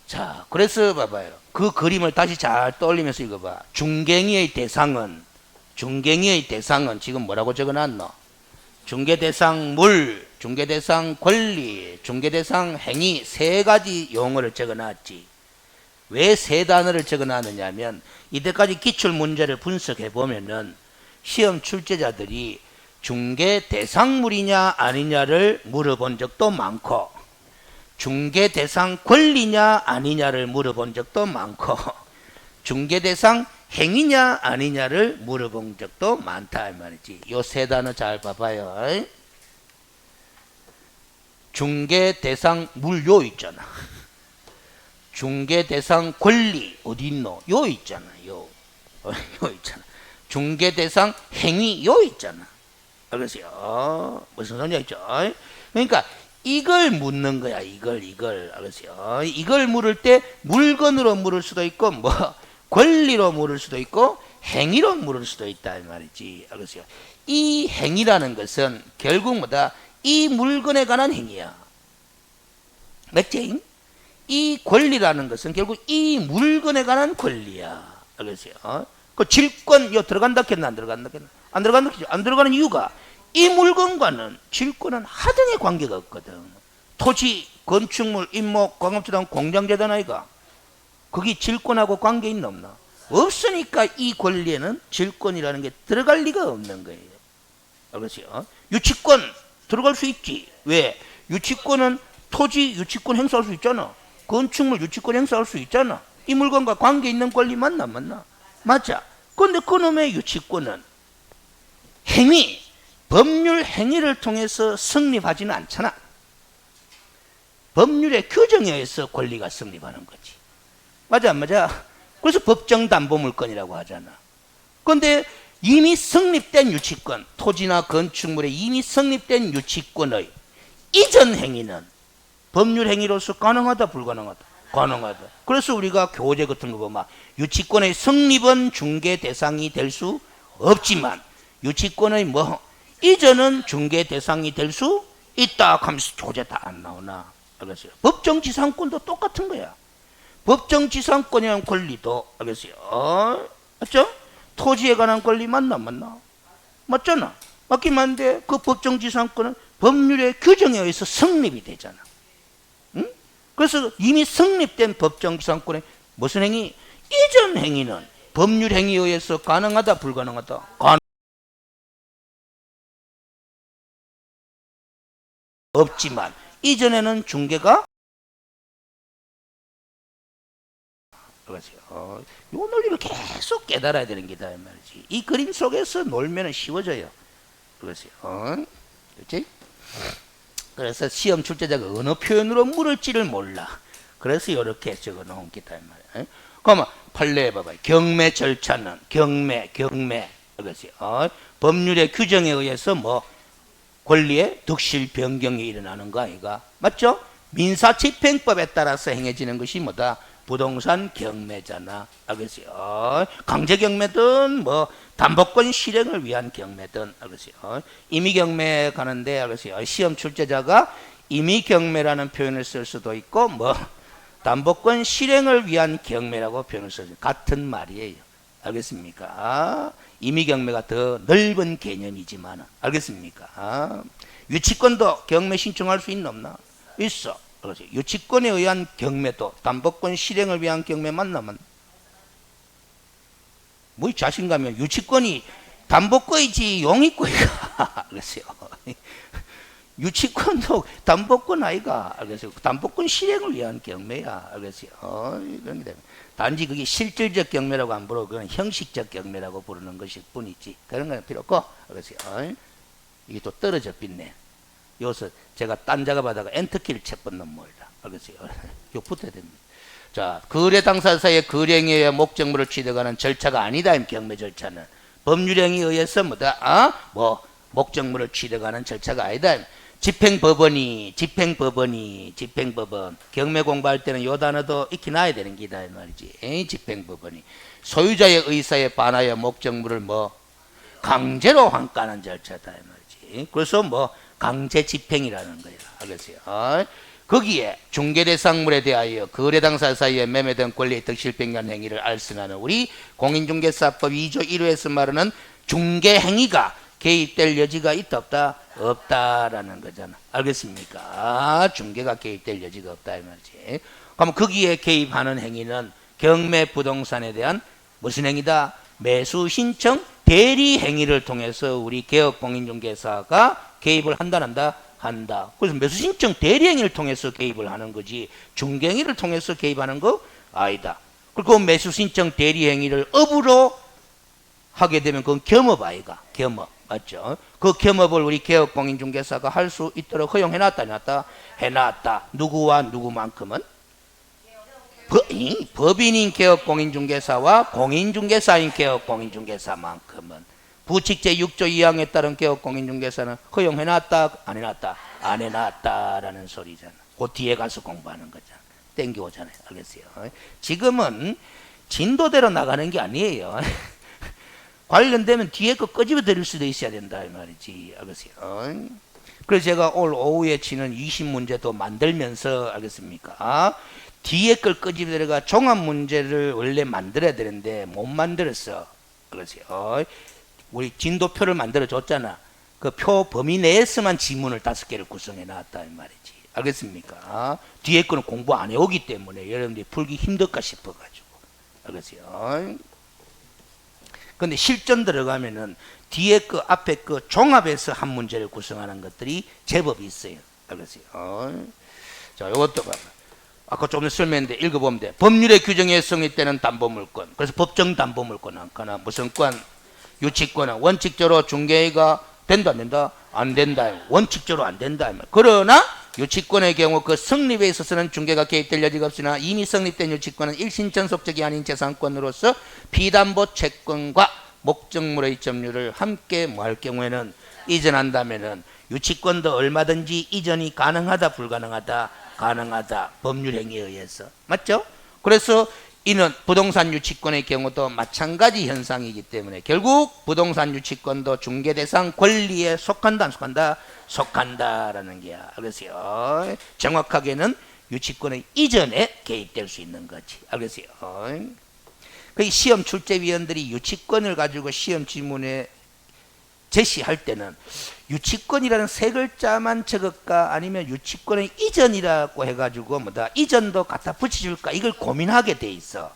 자, 그래서 봐봐요. 그 그림을 다시 잘 떠올리면서 읽어봐. 중개행위의 대상은 지금 뭐라고 적어놨노? 중개대상 물, 중개대상 권리, 중개대상 행위 세 가지 용어를 적어놨지. 왜 세 단어를 적어놨느냐 하면 이때까지 기출문제를 분석해 보면은 시험 출제자들이 중개대상물이냐 아니냐를 물어본 적도 많고 중개대상 권리냐 아니냐를 물어본 적도 많고 중개대상 행위냐 아니냐를 물어본 적도 많다 이 말이지. 요 세 단어 잘 봐봐요. 중개대상 물 요 있잖아. 중개대상 권리 어디 있노? 요 있잖아. 요 있잖아. 중개대상 행위 요 있잖아. 알겠어요? 무슨 소리인지 알죠? 그러니까 이걸 묻는 거야. 이걸 알겠어요? 이걸 물을 때 물건으로 물을 수도 있고 뭐 권리로 물을 수도 있고 행위로 물을 수도 있다 이 말이지. 알겠어요? 이 행위라는 것은 결국 뭐다? 이 물건에 관한 행위야. 맞지? 이 권리라는 것은 결국 이 물건에 관한 권리야. 알겠어요? 그 질권 요 들어간다 했나 안 들어간다 했나? 안 들어간다 했죠. 안 들어가는 이유가 이 물건과는 질권은 하등의 관계가 없거든. 토지, 건축물, 임목, 광업재단, 공장재단 아이가. 그게 질권하고 관계 있나 없나? 없으니까 이 권리에는 질권이라는 게 들어갈 리가 없는 거예요. 알겠어요? 유치권 들어갈 수 있지. 왜? 유치권은 토지 유치권 행사할 수 있잖아. 건축물 유치권 행사할 수 있잖아. 이 물건과 관계 있는 권리 맞나 안 맞나? 맞아. 그런데 그놈의 유치권은 행위, 법률 행위를 통해서 성립하지는 않잖아. 법률의 규정에 의해서 권리가 성립하는 거지. 맞아 안 맞아? 그래서 법정담보물권이라고 하잖아. 그런데 이미 성립된 유치권, 토지나 건축물에 이미 성립된 유치권의 이전 행위는 법률 행위로서 가능하다 불가능하다? 가능하다. 그래서 우리가 교재 같은 거 보면 유치권의 성립은 중개 대상이 될 수 없지만 유치권의 뭐 이전은 중개 대상이 될 수 있다 하면서 교재 다 안 나오나? 알겠어요? 법정지상권도 똑같은 거야. 법정지상권이라는 권리도 알겠어요? 맞죠? 토지에 관한 권리 맞나 맞나? 맞잖아. 맞긴 맞는데 그 법정지상권은 법률의 규정에 의해서 성립이 되잖아. 응? 그래서 이미 성립된 법정지상권의 무슨 행위? 이전 행위는 법률 행위에 의해서 가능하다 불가능하다? 없지만 이전에는 중개가 요 논리를 계속 깨달아야 되는 게다 이 말이지. 이 그림 속에서 놀면 쉬워져요. 그렇지? 그래서 시험 출제자가 어느 표현으로 물을지를 몰라. 그래서 이렇게 적어 놓은 게다 이 말이야. 그러면 판례 봐봐요. 경매 절차는 경매. 알겠어요? 법률의 규정에 의해서 뭐 권리의 득실 변경이 일어나는 거 아이가? 맞죠? 민사집행법에 따라서 행해지는 것이 뭐다? 부동산 경매잖아. 알겠어요? 강제 경매든 뭐 담보권 실행을 위한 경매든 알겠어요? 임의 경매 가는데 알겠어요? 시험 출제자가 임의 경매라는 표현을 쓸 수도 있고 뭐 담보권 실행을 위한 경매라고 표현을 써요. 같은 말이에요. 알겠습니까? 임의 경매가 더 넓은 개념이지만 알겠습니까? 유치권도 경매 신청할 수 있나 없나? 있어. 그렇지. 유치권에 의한 경매도 담보권 실행을 위한 경매 맞나? 뭐 자신감이야. 유치권이 담보권이지 용의권이가. 알겠어요. 유치권도 담보권 아이가. 알겠어요. 담보권 실행을 위한 경매야. 알겠어요. 그런 게 단지 그게 실질적 경매라고 안 부르고 그건 형식적 경매라고 부르는 것일 뿐이지. 그런 건 필요 없고. 알겠어요. 이게 또 떨어져 빗네. 여기서 제가 딴 작업하다가 엔터키를 채뻗는 모이다. 알겠어요? 이거 붙어야 됩니다. 자, 거래 당사자의 거래행위에 목적물을 취득하는 절차가 아니다. 경매 절차는 법률행위에 의해서 뭐다? 뭐 목적물을 취득하는 절차가 아니다. 집행법원 경매 공부할 때는 요 단어도 익히 놔야 되는 기다 이 말이지. 집행법원이 소유자의 의사에 반하여 목적물을 뭐 강제로 환가하는 절차다 이 말이지. 그래서 뭐 강제 집행이라는 거야. 알겠어요? 거기에 중개대상물에 대하여 거래 당사자 사이에 매매된 권리의 득실 변경 행위를 알선하는 우리 공인중개사법 2조 1호에서 말하는 중개행위가 개입될 여지가 있다 없다? 없다라는 거잖아. 알겠습니까? 중개가 개입될 여지가 없다 이 말이지. 그럼 거기에 개입하는 행위는 경매 부동산에 대한 무슨 행위다? 매수 신청 대리 행위를 통해서 우리 개업 공인중개사가 개입을 한다. 그래서 매수 신청 대리 행위를 통해서 개입을 하는 거지 중개 행위를 통해서 개입하는 거 아니다. 그리고 매수 신청 대리 행위를 업으로 하게 되면 그건 겸업 아이가. 겸업. 맞죠? 그 겸업을 우리 개업 공인중개사가 할 수 있도록 허용해놨다 해놨다. 누구와 누구만큼은? 법인인 개업 공인중개사와 공인중개사인 개업 공인중개사만큼은 부칙제 6조 2항에 따른 개업 공인중개사는 허용해놨다 안 해놨다? 안 해놨다라는 소리잖아. 그 뒤에 가서 공부하는 거잖아. 땡겨오잖아요. 알겠어요? 지금은 진도대로 나가는 게 아니에요. 관련되면 뒤에 거 끄집어 드릴 수도 있어야 된다 이 말이지. 알겠어요? 그래서 제가 오늘 오후에 치는 20문제도 만들면서 알겠습니까? 뒤에 걸 끄집어 들어가 종합 문제를 원래 만들어야 되는데 못 만들었어. 알겠어요? 우리 진도표를 만들어 줬잖아. 그 표 범위 내에서만 지문을 5개를 구성해 놨다 이 말이지. 알겠습니까? 뒤에 거는 공부 안 해오기 때문에 여러분들이 풀기 힘들까 싶어가지고. 알겠어요? 근데 실전 들어가면은 뒤에 거 앞에 거 종합해서 한 문제를 구성하는 것들이 제법 있어요. 알겠어요? 자, 요것도 봐봐. 아까 좀 전에 설명했는데 읽어보면 돼. 법률의 규정에 성립되는 담보물권. 그래서 법정 담보물권 하나 무슨 권? 유치권은 원칙적으로 중개가 된다 안 된다? 안 된다. 원칙적으로 안 된다. 그러나 유치권의 경우 그 성립에 있어서는 중개가 개입될 여지가 없으나 이미 성립된 유치권은 일신전속적이 아닌 재산권으로서 비담보 채권과 목적물의 점유를 함께 할 경우에는 이전한다면은 유치권도 얼마든지 이전이 가능하다 불가능하다? 가능하다. 법률행위에 의해서. 맞죠? 그래서 이는 부동산 유치권의 경우도 마찬가지 현상이기 때문에 결국 부동산 유치권도 중개대상 권리에 속한다 안 속한다? 속한다라는 게야. 알겠어요? 정확하게는 유치권의 이전에 개입될 수 있는 거지. 알겠어요? 그 시험 출제위원들이 유치권을 가지고 시험 지문에 제시할 때는 유치권이라는 세 글자만 적을까 아니면 유치권의 이전이라고 해가지고 뭐다 이전도 갖다 붙여줄까 이걸 고민하게 돼 있어.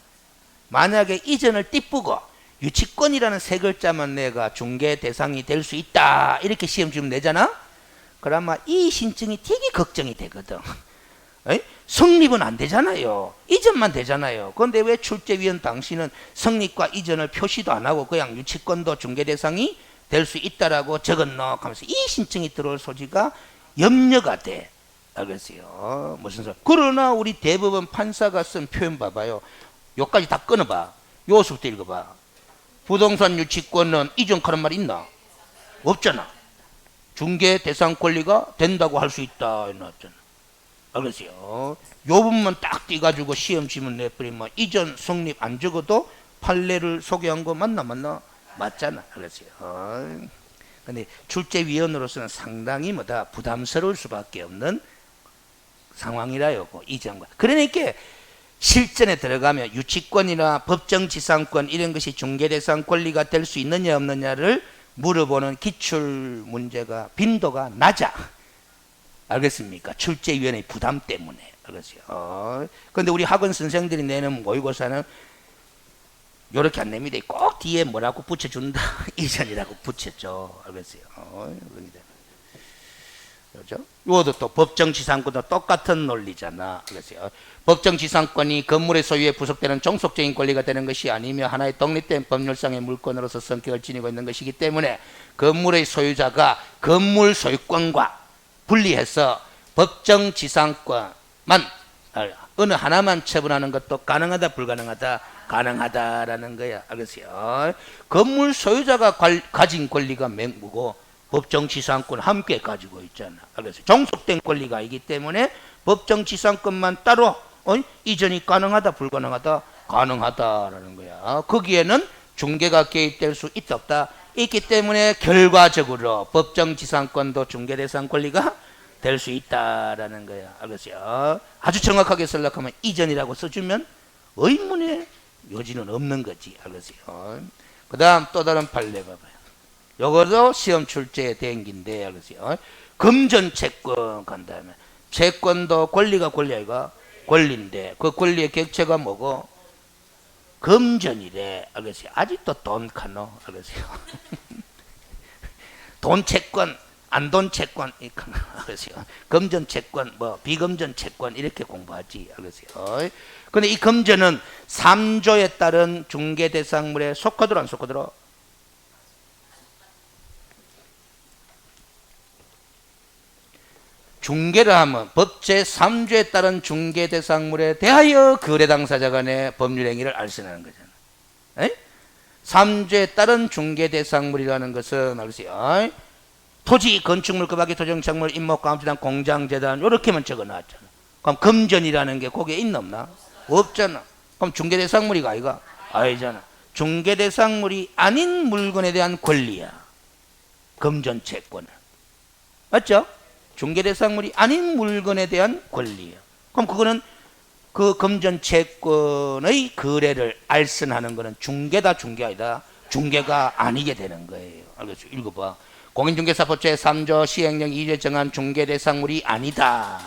만약에 이전을 띠쁘고 유치권이라는 세 글자만 내가 중개 대상이 될 수 있다 이렇게 시험 지문 내잖아. 그러면 이 신청이 되게 걱정이 되거든. 에이? 성립은 안 되잖아요. 이전만 되잖아요. 그런데 왜 출제위원 당신은 성립과 이전을 표시도 안 하고 그냥 유치권도 중개 대상이 될 수 있다라고 적었노 하면서 이 신청이 들어올 소지가 염려가 돼. 알겠어요? 무슨 소리? 그러나 우리 대법원 판사가 쓴 표현 봐봐요. 요까지 다 끊어봐. 요수부터 읽어봐. 부동산 유치권은 이전 그런 말 있나? 없잖아. 중개 대상 권리가 된다고 할 수 있다 해놨잖아. 알겠어요? 요 부분만 딱 띄가지고 시험 지문 내버리면 이전 성립 안 적어도 판례를 소개한 거 맞나? 맞잖아. 알겠어요? 근데 출제위원으로서는 상당히 뭐다 부담스러울 수밖에 없는 상황이라 요거 이전과. 그러니까 실전에 들어가면 유치권이나 법정지상권 이런 것이 중개대상 권리가 될 수 있느냐 없느냐를 물어보는 기출 문제가 빈도가 낮아. 알겠습니까? 출제위원의 부담 때문에. 알겠어요? 근데 우리 학원 선생들이 내는 모의고사는 요렇게 안 냅니다. 꼭 뒤에 뭐라고 붙여준다. 이전이라고 붙였죠. 알겠어요? 그렇죠? 이것도 또 법정지상권도 똑같은 논리잖아. 알겠어요? 법정지상권이 건물의 소유에 부속되는 종속적인 권리가 되는 것이 아니며 하나의 독립된 법률상의 물권으로서 성격을 지니고 있는 것이기 때문에 건물의 소유자가 건물 소유권과 분리해서 법정지상권만 어느 하나만 처분하는 것도 가능하다 불가능하다? 가능하다라는 거야. 알겠어요? 건물 소유자가 가진 권리가 맹무고 법정지상권 함께 가지고 있잖아. 알겠어요? 종속된 권리가 아니기 때문에 법정지상권만 따로 이전이 가능하다 불가능하다? 가능하다라는 거야. 거기에는 중개가 개입될 수 있다 없다? 있기 때문에 결과적으로 법정지상권도 중개대상 권리가 될 수 있다라는 거야. 알겠어요? 아주 정확하게 설명하면 이전이라고 써주면 의문의 여지는 없는 거지. 알겠어요? 그 다음 또 다른 판례 봐봐요. 요것도 시험 출제에 된긴데, 알겠어요? 금전채권 간다면 채권도 권리가 권리 아이가 권리인데 그 권리의 객체가 뭐고? 금전이래. 알겠어요? 아직도 돈 카노. 알겠어요? 돈 채권 안 돈 채권, 알겠어요? 금전 채권, 뭐 비금전 채권 이렇게 공부하지, 알겠어요? 근데 이 금전은 3조에 따른 중개대상물에 속하더라 안 속하더라? 중개를 하면 법 제3조에 따른 중개대상물에 대하여 거래 당사자 간의 법률행위를 알선하는 거잖아. 에? 3조에 따른 중개대상물이라는 것은 알겠어요? 토지, 건축물, 그 밖에 토정작물, 임목, 감수단, 공장, 재단 이렇게만 적어놨잖아. 그럼 금전이라는 게 거기에 있나 없나? 없잖아. 그럼 중개대상물이가 아이가? 아니잖아. 중개대상물이 아닌 물건에 대한 권리야. 금전채권은. 맞죠? 중개대상물이 아닌 물건에 대한 권리야. 그럼 그거는 그 금전채권의 거래를 알선하는 거는 중개다 중개 아니다? 중개가 아니게 되는 거예요. 알겠죠? 읽어봐. 공인중개사법 제3조 시행령 2조에 정한 중개대상물이 아니다.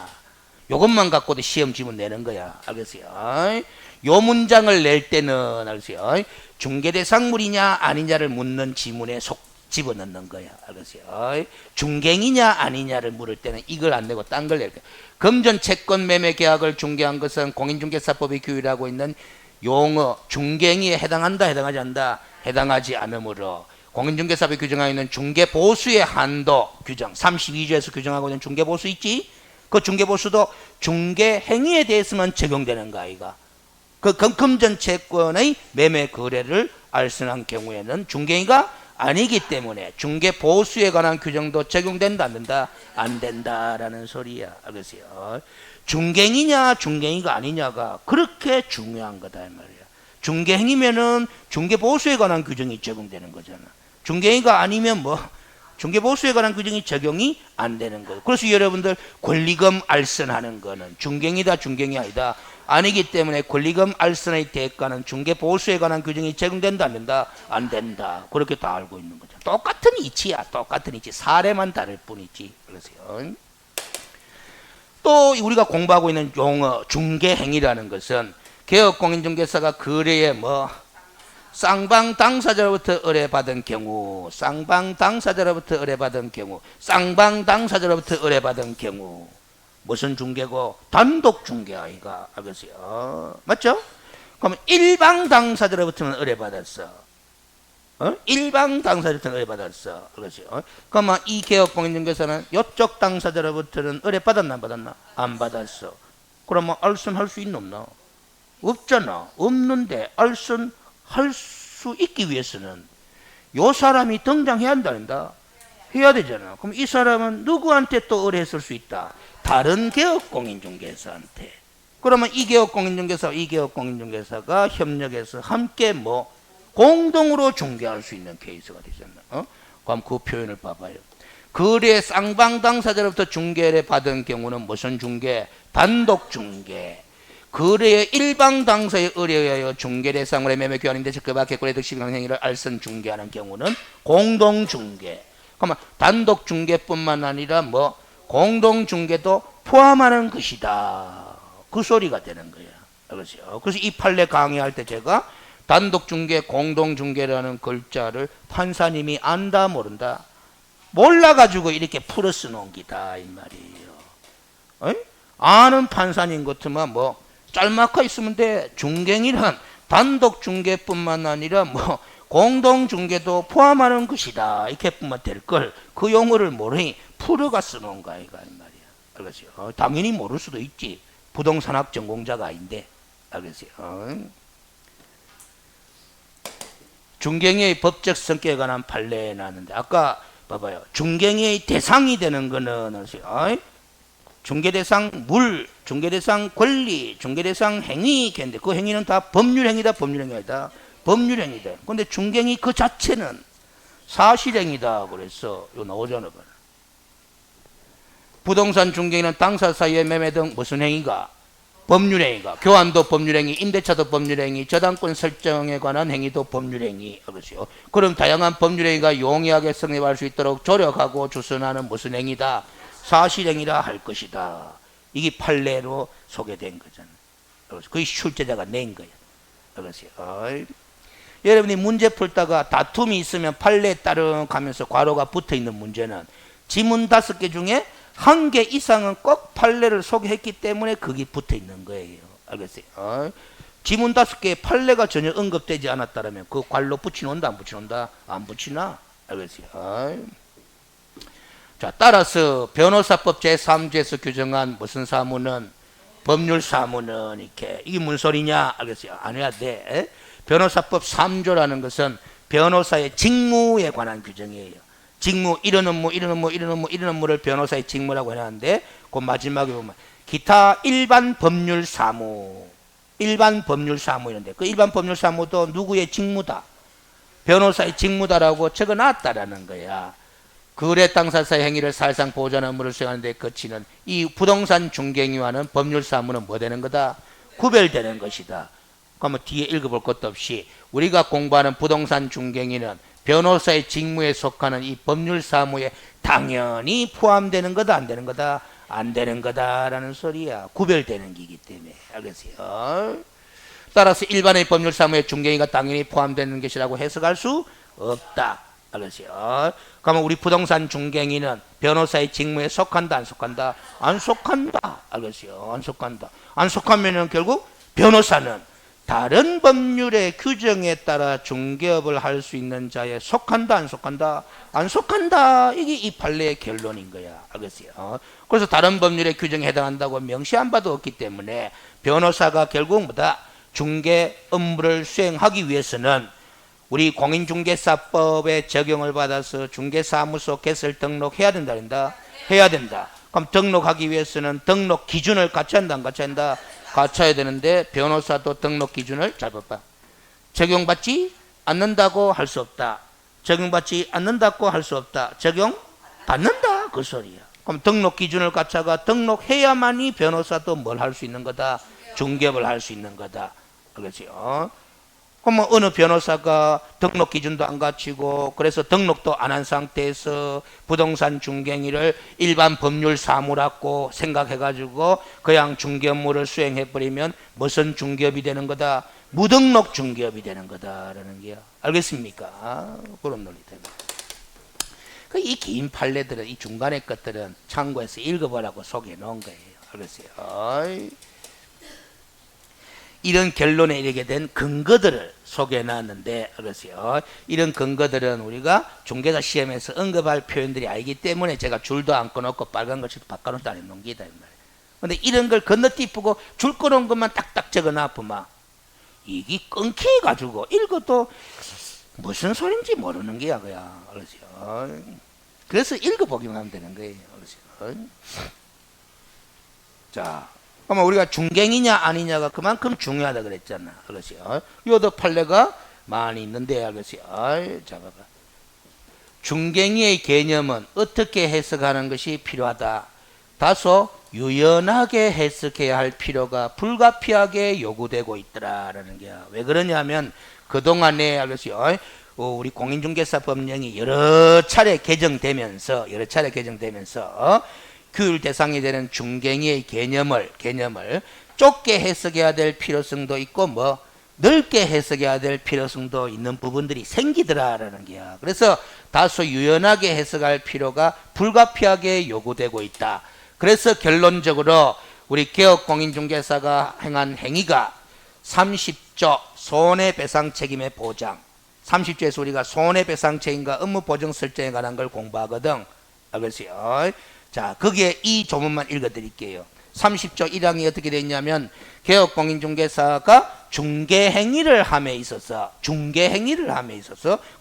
요것만 갖고도 시험 지문 내는 거야. 알겠어요? 요 문장을 낼 때는 알겠어요? 중개대상물이냐 아니냐를 묻는 지문에 속 집어넣는 거야. 알겠어요? 중갱이냐 아니냐를 물을 때는 이걸 안 내고 딴 걸 낼 거야. 금전 채권 매매 계약을 중개한 것은 공인중개사법이 규율하고 있는 용어 중갱이에 해당한다 해당하지 않는다 해당하지 않으므로 공인중개사법이 규정하고 있는 중개보수의 한도 규정 32조에서 규정하고 있는 중개보수 있지? 그 중개보수도 중개행위에 대해서만 적용되는 거 아이가. 그 금전 채권의 매매 거래를 알선한 경우에는 중개행위가 아니기 때문에 중개보수에 관한 규정도 적용된다 안 된다? 안 된다라는 소리야. 알겠어요? 중개행위냐 중개행위가 아니냐가 그렇게 중요한 거다 이 말이야. 중개행위면은 중개보수에 관한 규정이 적용되는 거잖아. 중개행위가 아니면 뭐 중개보수에 관한 규정이 적용이 안 되는 거예요. 그래서 여러분들 권리금 알선하는 거는 중개행위다 중개행위 아니다 아니기 때문에 권리금 알선의 대가는 중개보수에 관한 규정이 적용된다 안 된다? 안 된다. 그렇게 다 알고 있는 거죠. 똑같은 이치야. 똑같은 이치. 사례만 다를 뿐이지. 그러세요. 또 우리가 공부하고 있는 용어 중개행위라는 것은 개업공인중개사가 거래에 뭐 쌍방 당사자로부터 의뢰받은 경우, 쌍방 당사자로부터 의뢰받은 경우, 쌍방 당사자로부터 의뢰받은 경우 무슨 중개고? 단독 중개 아이가. 알겠어요? 맞죠? 그러면 일방 당사자로부터는 의뢰받았어. 일방 당사자로부터는 의뢰받았어. 그렇죠? 그러면 이 개업공인중개사는 이쪽 당사자로부터는 의뢰받았나 안 받았나? 안 받았어. 그러면 알선할 수 있나 없나? 없잖아. 없는데 알선할 수 있기 위해서는 요 사람이 등장해야 한다. 해야 되잖아. 그럼 이 사람은 누구한테 또 의뢰했을 수 있다? 다른 개업공인중개사한테. 그러면 이 개업공인중개사, 이 개업공인중개사가 협력해서 함께 뭐 공동으로 중개할 수 있는 케이스가 되잖아. 그럼 그 표현을 봐봐요. 거래 쌍방 당사자로부터 중개를 받은 경우는 무슨 중개? 단독 중개. 거래의 일방 당사에 의뢰하여 중개대상물의 매매 교환인데 그 밖에 거래 득실 행위를 알선 중개하는 경우는 공동 중개. 그러면 단독 중개뿐만 아니라 뭐 공동 중개도 포함하는 것이다. 그 소리가 되는 거야. 그렇죠? 그래서 이 판례 강의할 때 제가 단독 중개, 공동 중개라는 글자를 판사님이 안다 모른다? 몰라가지고 이렇게 풀어 쓰는 기다 이 말이에요. 어이? 아는 판사님 같으면 뭐 짤막하 있으면 돼. 중개란 단독 중개뿐만 아니라 뭐 공동 중개도 포함하는 것이다. 이렇게 뿐만 될 걸 그 용어를 모르니 풀어가 쓰는 거야 이 말이야. 알겠어요? 당연히 모를 수도 있지. 부동산학 전공자가 아닌데. 알겠어요? 중개행위의 법적 성격에 관한 판례에 나왔는데 아까 봐봐요. 중개행위의 대상이 되는 거는 중개대상 물, 중개대상 권리, 중개대상 행위 있겠는데 그 행위는 다 법률행위다 법률행위 아니다? 법률행위다. 근데 중개행위 그 자체는 사실행위다 그래서 이거 나오잖아. 부동산 중개행위는 당사 사이의 매매 등 무슨 행위가? 법률행위가. 교환도 법률행위, 임대차도 법률행위, 저당권 설정에 관한 행위도 법률행위. 그렇죠. 그럼 다양한 법률행위가 용이하게 성립할 수 있도록 조력하고 주선하는 무슨 행위다? 사실행위라 할 것이다. 이게 판례로 소개된 거잖아. 그게 출제자가 낸 거야. 그렇죠. 여러분이 문제 풀다가 다툼이 있으면 판례에 따른 가면서 괄호가 붙어 있는 문제는 지문 5개 중에 1개 이상은 꼭 판례를 소개했기 때문에 그게 붙어 있는 거예요. 알겠어요? 지문 5개에 판례가 전혀 언급되지 않았다면 그 괄호 붙이놓는다 안 붙이놓는다? 안 붙이나? 알겠어요? 자, 따라서 변호사법 제3조에서 규정한 무슨 사무는 법률 사무는 이렇게 이게 무슨 소리냐? 알겠어요? 안 해야 돼. 변호사법 3조라는 것은 변호사의 직무에 관한 규정이에요. 직무, 이런 업무, 이런 업무, 이런 업무, 이런 업무를 변호사의 직무라고 해놨는데 그 마지막에 보면 기타 일반 법률 사무, 일반 법률 사무 이런데 그 일반 법률 사무도 누구의 직무다? 변호사의 직무다라고 적어놨다라는 거야. 거래 당사자의 행위를 사실상 보호하는 업무를 수행하는 데 거치는 이 부동산 중개행위와는 법률 사무는 뭐 되는 거다? 구별되는 것이다. 그러면 뒤에 읽어볼 것도 없이 우리가 공부하는 부동산 중개행위는 변호사의 직무에 속하는 이 법률 사무에 당연히 포함되는 거다 안 되는 거다? 안 되는 거다라는 소리야. 구별되는 기기 때문에. 알겠어요? 따라서 일반의 법률 사무에 중개인가 당연히 포함되는 것이라고 해석할 수 없다. 알겠어요? 그러면 우리 부동산 중개인은 변호사의 직무에 속한다, 안 속한다? 안 속한다. 알겠어요? 안 속한다. 안 속하면은 결국 변호사는 다른 법률의 규정에 따라 중개업을 할 수 있는 자에 속한다, 안 속한다? 안 속한다. 이게 이 판례의 결론인 거야. 알겠어요? 그래서 다른 법률의 규정에 해당한다고 명시한 바도 없기 때문에 변호사가 결국 뭐다? 중개 업무를 수행하기 위해서는 우리 공인중개사법의 적용을 받아서 중개사무소 개설 등록해야 된다, 된다? 해야 된다. 그럼 등록하기 위해서는 등록 기준을 갖춰야 한다, 안 갖춰야 한다? 갖춰야 되는데 변호사도 등록 기준을 잘 봐봐. 적용받지 않는다고 할 수 없다. 적용받지 않는다고 할 수 없다. 적용받는다. 그 소리야. 그럼 등록 기준을 갖춰가 등록해야만이 변호사도 뭘 할 수 있는 거다? 중개업을 할 수 있는 거다. 알겠죠? 그럼 어느 변호사가 등록 기준도 안 갖추고 그래서 등록도 안 한 상태에서 부동산 중개인을 일반 법률 사무라고 생각해가지고 그냥 중개 업무를 수행해버리면 무슨 중개업이 되는 거다? 무등록 중개업이 되는 거다라는 게야. 알겠습니까? 그런 논리 때문에. 이 긴 판례들은 이 중간의 것들은 참고해서 읽어보라고 소개해 놓은 거예요. 알겠어요? 이런 결론에 이르게 된 근거들을 소개해 놨는데, 알았어요? 이런 근거들은 우리가 중개사 시험에서 언급할 표현들이 아니기 때문에 제가 줄도 안 꺼놓고 빨간 글씨도 바꿔놓도 안 해놓은 게다. 근데 이런 걸 건너뛰고 줄 꺼놓은 것만 딱딱 적어놔보면 이게 끊기가지고 읽어도 무슨 소린지 모르는 게야, 그야. 알았어요? 그래서 읽어보기만 하면 되는 거예요. 알았어요? 자. 그러면 우리가 중개이냐 아니냐가 그만큼 중요하다 그랬잖아. 그렇죠? 요도 판례가 많이 있는데, 알겠어요? 자, 봐봐. 중개의 개념은 어떻게 해석하는 것이 필요하다. 다소 유연하게 해석해야 할 필요가 불가피하게 요구되고 있더라라는 게야. 왜 그러냐면 그동안에, 알겠어요? 우리 공인중개사 법령이 여러 차례 개정되면서 규율 대상이 되는 중개인의 개념을 좁게 해석해야 될 필요성도 있고 넓게 해석해야 될 필요성도 있는 부분들이 생기더라라는 게야. 그래서 다소 유연하게 해석할 필요가 불가피하게 요구되고 있다. 그래서 결론적으로 우리 개업공인중개사가 행한 행위가 30조 손해배상 책임의 보장, 30조에서 우리가 손해배상 책임과 업무보증 설정에 관한 걸 공부하거든. 알겠어요? 자, 거기에 이 조문만 읽어드릴게요. 30조 1항이 어떻게 되어 있냐면 개업공인중개사가 중개행위를 함에 있어서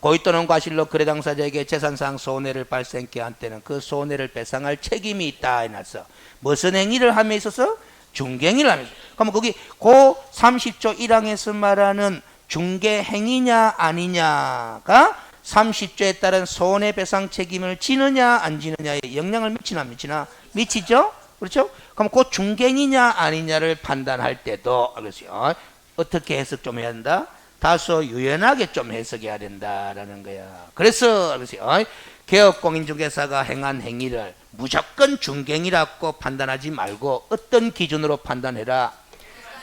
고의 또는 과실로 거래 당사자에게 재산상 손해를 발생케 한 때는 그 손해를 배상할 책임이 있다 해놨어. 무슨 행위를 함에 있어서? 중개행위를 함에 있어서. 그러면 거기 그 30조 1항에서 말하는 중개행위냐 아니냐가 30조에 따른 손해배상 책임을 지느냐 안 지느냐에 영향을 미치나 안 미치나? 미치죠? 그렇죠? 그럼 그 중개인이냐 아니냐를 판단할 때도, 알겠어요? 어떻게 해석 좀 해야 된다? 다소 유연하게 좀 해석해야 된다라는 거야. 그래서, 알겠어요? 개업공인중개사가 행한 행위를 무조건 중개인이라고 판단하지 말고 어떤 기준으로 판단해라?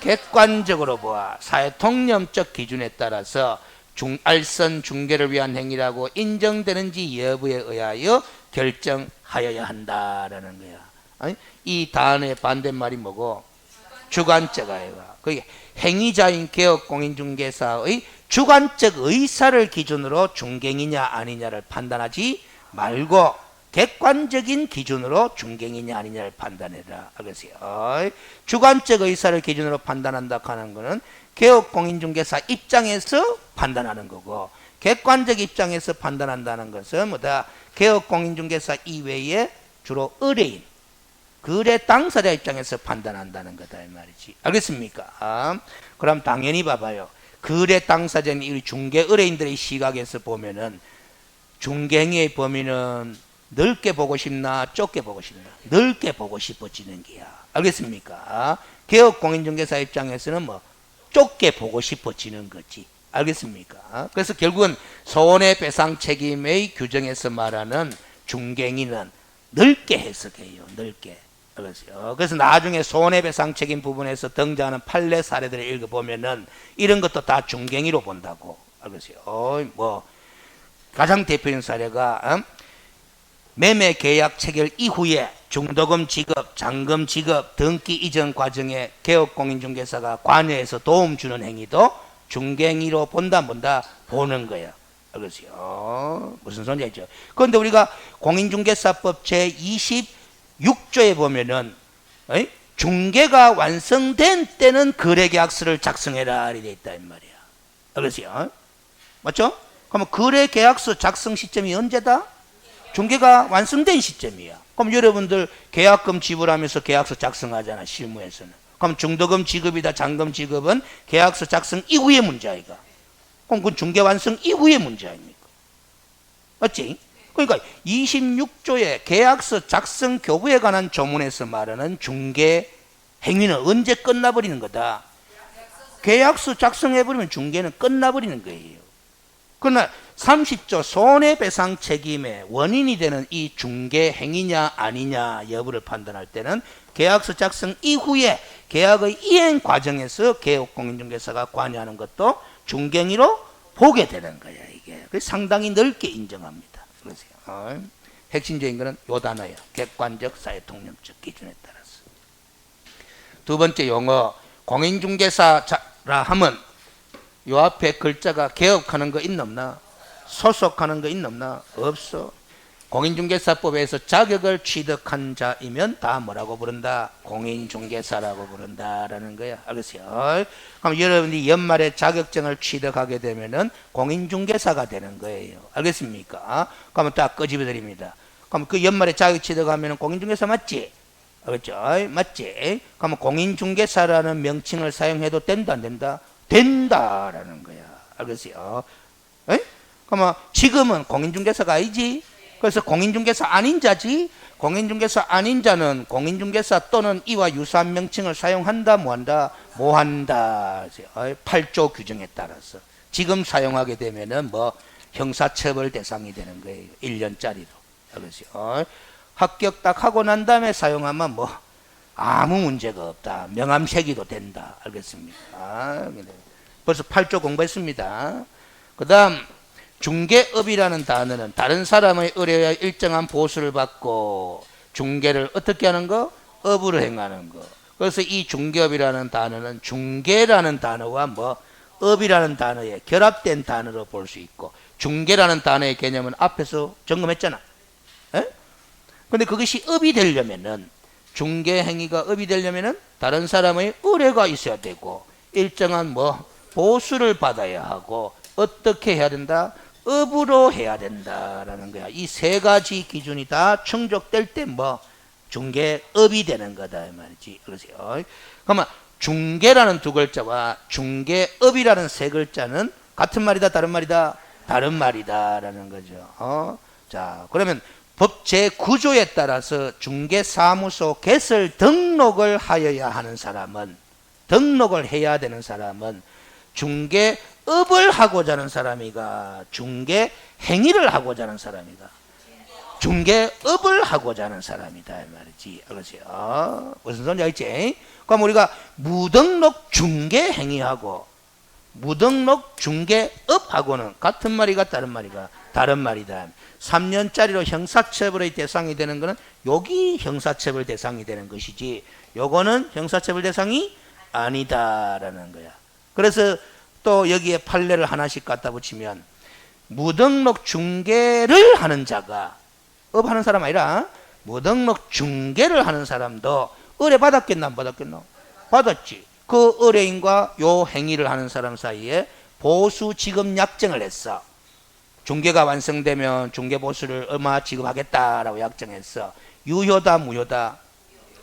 객관적으로 보아 사회통념적 기준에 따라서 알선 중개를 위한 행위라고 인정되는지 여부에 의하여 결정하여야 한다라는 거야. 아니? 이 단어의 반대말이 뭐고? 주관적 아이가. 그게 행위자인 개업공인중개사의 주관적 의사를 기준으로 중개이냐 아니냐를 판단하지 말고 객관적인 기준으로 중개이냐 아니냐를 판단해라. 알겠어요? 주관적 의사를 기준으로 판단한다 하는 것은 개업공인중개사 입장에서 판단하는 거고, 객관적 입장에서 판단한다는 것은 뭐다? 개업공인중개사 이외에 주로 의뢰인, 거래 당사자 입장에서 판단한다는 거다 이 말이지. 알겠습니까? 그럼 당연히 봐봐요. 거래 당사자인 이 중개 의뢰인들의 시각에서 보면은 중개행위의 범위는 넓게 보고 싶나 좁게 보고 싶나? 넓게 보고 싶어지는 게야. 알겠습니까? 개업공인중개사 입장에서는 좁게 보고 싶어지는 거지. 알겠습니까? 그래서 결국은 손해배상 책임의 규정에서 말하는 중개행위는 넓게 해석해요. 넓게. 알겠어요? 그래서 나중에 손해배상 책임 부분에서 등장하는 판례 사례들을 읽어보면은 이런 것도 다 중갱이로 본다고. 알겠어요? 뭐 가장 대표적인 사례가 매매 계약 체결 이후에 중도금 지급, 잔금 지급, 등기 이전 과정에 개업공인중개사가 관여해서 도움 주는 행위도 중갱이로 본다 보는 거예요. 알겠어요? 무슨 소리인지 알죠? 그런데 우리가 공인중개사법 제26조에 보면은 중개가 완성된 때는 거래계약서를 작성해라 이렇게 돼 있다 이 말이야. 알겠어요? 맞죠? 그러면 거래계약서 작성 시점이 언제다? 중개가 완성된 시점이야. 그럼 여러분들 계약금 지불하면서 계약서 작성하잖아, 실무에서는. 그럼 중도금 지급이다, 잔금 지급은 계약서 작성 이후의 문제 아이가. 그럼 그건 중개 완성 이후의 문제 아닙니까? 맞지? 그러니까 26조의 계약서 작성 교부에 관한 조문에서 말하는 중개 행위는 언제 끝나버리는 거다? 계약서 작성해버리면 중개는 끝나버리는 거예요. 그러나 30조 손해배상 책임의 원인이 되는 이 중개 행위냐 아니냐 여부를 판단할 때는 계약서 작성 이후에 계약의 이행 과정에서 개업공인중개사가 관여하는 것도 중개행위로 보게 되는 거야. 이게 상당히 넓게 인정합니다. 그러세요. 핵심적인 것은 요 단어예요. 객관적 사회통념적 기준에 따라서. 두 번째 용어 공인중개사라 하면 요 앞에 글자가 개업하는 거 있나 없나? 소속하는 거 있나 없나? 없어. 공인중개사법에서 자격을 취득한 자이면 다 뭐라고 부른다? 공인중개사라고 부른다라는 거야. 알겠어요? 그럼 여러분이 연말에 자격증을 취득하게 되면은 공인중개사가 되는 거예요. 알겠습니까? 그러면 딱 끄집어 드립니다. 그럼 그 연말에 자격 취득하면 공인중개사 맞지? 알겠죠? 맞지? 그러면 공인중개사라는 명칭을 사용해도 된다 안 된다? 된다라는 거야. 알겠어요? 에? 그러면 지금은 공인중개사가 아니지? 그래서 공인중개사 아닌 자지? 공인중개사 아닌 자는 공인중개사 또는 이와 유사한 명칭을 사용한다, 뭐한다? 뭐한다. 8조 규정에 따라서. 지금 사용하게 되면은 뭐 형사처벌 대상이 되는 거예요. 1년짜리로. 알겠어요? 합격 딱 하고 난 다음에 사용하면 뭐 아무 문제가 없다. 명함세기도 된다. 알겠습니까? 벌써 8조 공부했습니다. 그 다음 중개업이라는 단어는 다른 사람의 의뢰에 일정한 보수를 받고 중개를 어떻게 하는 거? 업으로 행하는 거. 그래서 이 중개업이라는 단어는 중개라는 단어와 뭐 업이라는 단어에 결합된 단어로 볼 수 있고 중개라는 단어의 개념은 앞에서 점검했잖아. 근데 그것이 업이 되려면은 중개 행위가 업이 되려면은 다른 사람의 의뢰가 있어야 되고 일정한 뭐 보수를 받아야 하고 어떻게 해야 된다? 업으로 해야 된다라는 거야. 이 세 가지 기준이 다 충족될 때 뭐 중개업이 되는 거다 이 말이지. 그러세요. 그러면 중개라는 두 글자와 중개업이라는 세 글자는 같은 말이다, 다른 말이다, 다른 말이다라는 거죠. 자, 그러면 법 제9조에 따라서 중개사무소 개설 등록을 하여야 하는 사람은 등록을 해야 되는 사람은 중개업을 하고자 하는 사람이가 중개 행위를 하고자 하는 사람이가 중개업을 하고자 하는 사람이다 이 말이지. 알겠어요? 무슨 소리인지 알지? 그럼 우리가 무등록 중개 행위하고 무등록 중개업하고는 같은 말이가 다른 말이가 다른 말이다. 3년짜리로 형사처벌의 대상이 되는 것은 여기 형사처벌 대상이 되는 것이지 요거는 형사처벌 대상이 아니다라는 거야. 그래서 또 여기에 판례를 하나씩 갖다 붙이면 무등록 중개를 하는 자가 업하는 사람 아니라 무등록 중개를 하는 사람도 의뢰 받았겠나 안 받았겠나? 받았지. 그 의뢰인과 요 행위를 하는 사람 사이에 보수 지급 약정을 했어. 중개가 완성되면 중개보수를 얼마 지급하겠다라고 약정했어. 유효다 무효다?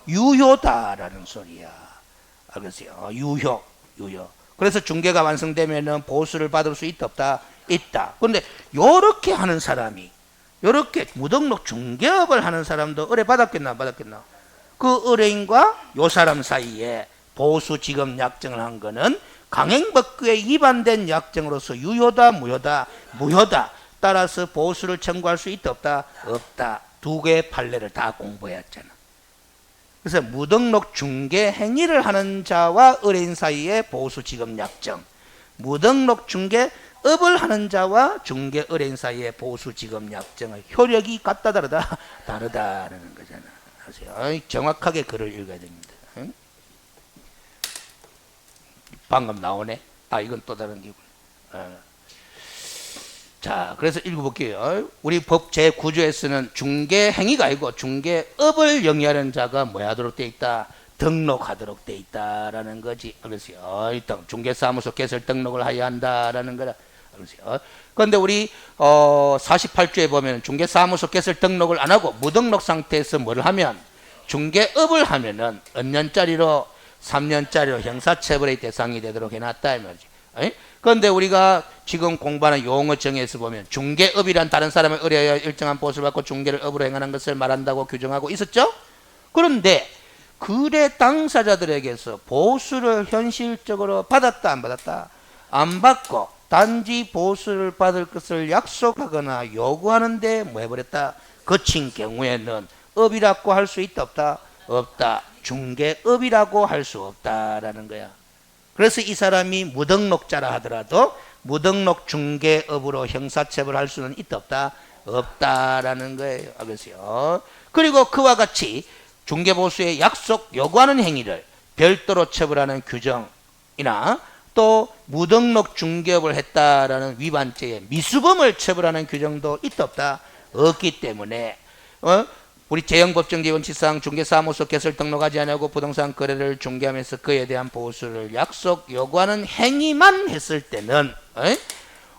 유효다라는 소리야. 알겠어요? 유효. 그래서 중개가 완성되면 보수를 받을 수 있다 없다? 있다. 그런데 요렇게 하는 사람이 요렇게 무등록 중개업을 하는 사람도 의뢰 받았겠나 안 받았겠나? 그 의뢰인과 요 사람 사이에 보수 지급 약정을 한 거는 강행법규에 위반된 약정으로서 유효다 무효다? 무효다. 따라서 보수를 청구할 수 있다 없다? 없다. 두 개의 판례를 다 공부했잖아. 그래서 무등록 중개 행위를 하는 자와 의뢰인 사이의 보수지급 약정, 무등록 중개업을 하는 자와 중개 의뢰인 사이의 보수지급 약정의 효력이 같다 다르다 다르다라는 거잖아. 아세요? 정확하게 글을 읽어야 됩니다. 응? 방금 나오네. 아, 이건 또 다른 기구. 자, 그래서 읽어볼게요. 우리 법 제9조에서는 중개 행위가 아니고 중개업을 영위하는 자가 뭐 하도록 돼 있다? 등록하도록 돼 있다라는 거지. 그래서요. 일단 중개사무소 개설 등록을 하여야 한다라는 거라. 그래서요. 그런데 우리 48조에 보면 중개사무소 개설 등록을 안 하고 무등록 상태에서 뭐를 하면 중개업을 하면은 은년짜리로 3년짜리로 형사처벌의 대상이 되도록 해놨다 이 말이지. 그런데 우리가 지금 공부하는 용어정에서 보면 중개업이란 다른 사람의 의뢰하여 일정한 보수를 받고 중개를 업으로 행하는 것을 말한다고 규정하고 있었죠. 그런데 거래 당사자들에게서 보수를 현실적으로 받았다 안 받았다? 안 받고 단지 보수를 받을 것을 약속하거나 요구하는데 뭐 해버렸다? 거친 경우에는 업이라고 할 수 있다 없다? 없다. 중개업이라고 할 수 없다라는 거야. 그래서 이 사람이 무등록자라 하더라도 무등록 중개업으로 형사처벌할 수는 있다 없다? 없다라는 거예요. 알겠어요? 그리고 그와 같이 중개보수의 약속 요구하는 행위를 별도로 처벌하는 규정이나 또 무등록 중개업을 했다라는 위반죄의 미수범을 처벌하는 규정도 있다 없다? 없기 때문에 우리 재형법정기 원칙상 중개사무소 개설 등록하지 않고 부동산 거래를 중개하면서 그에 대한 보수를 약속 요구하는 행위만 했을 때는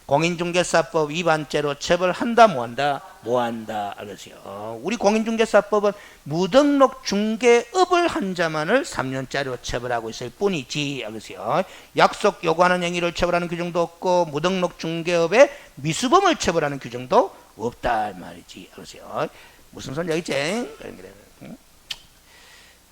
공인중개사법 위반죄로 처벌한다 뭐한다? 뭐한다. 알겠어요? 우리 공인중개사법은 무등록 중개업을 한 자만을 3년짜리로 처벌하고 있을 뿐이지. 알겠어요? 약속 요구하는 행위를 처벌하는 규정도 없고 무등록 중개업의 미수범을 처벌하는 규정도 없다 말이지. 알겠어요? 무슨 소리 알겠지?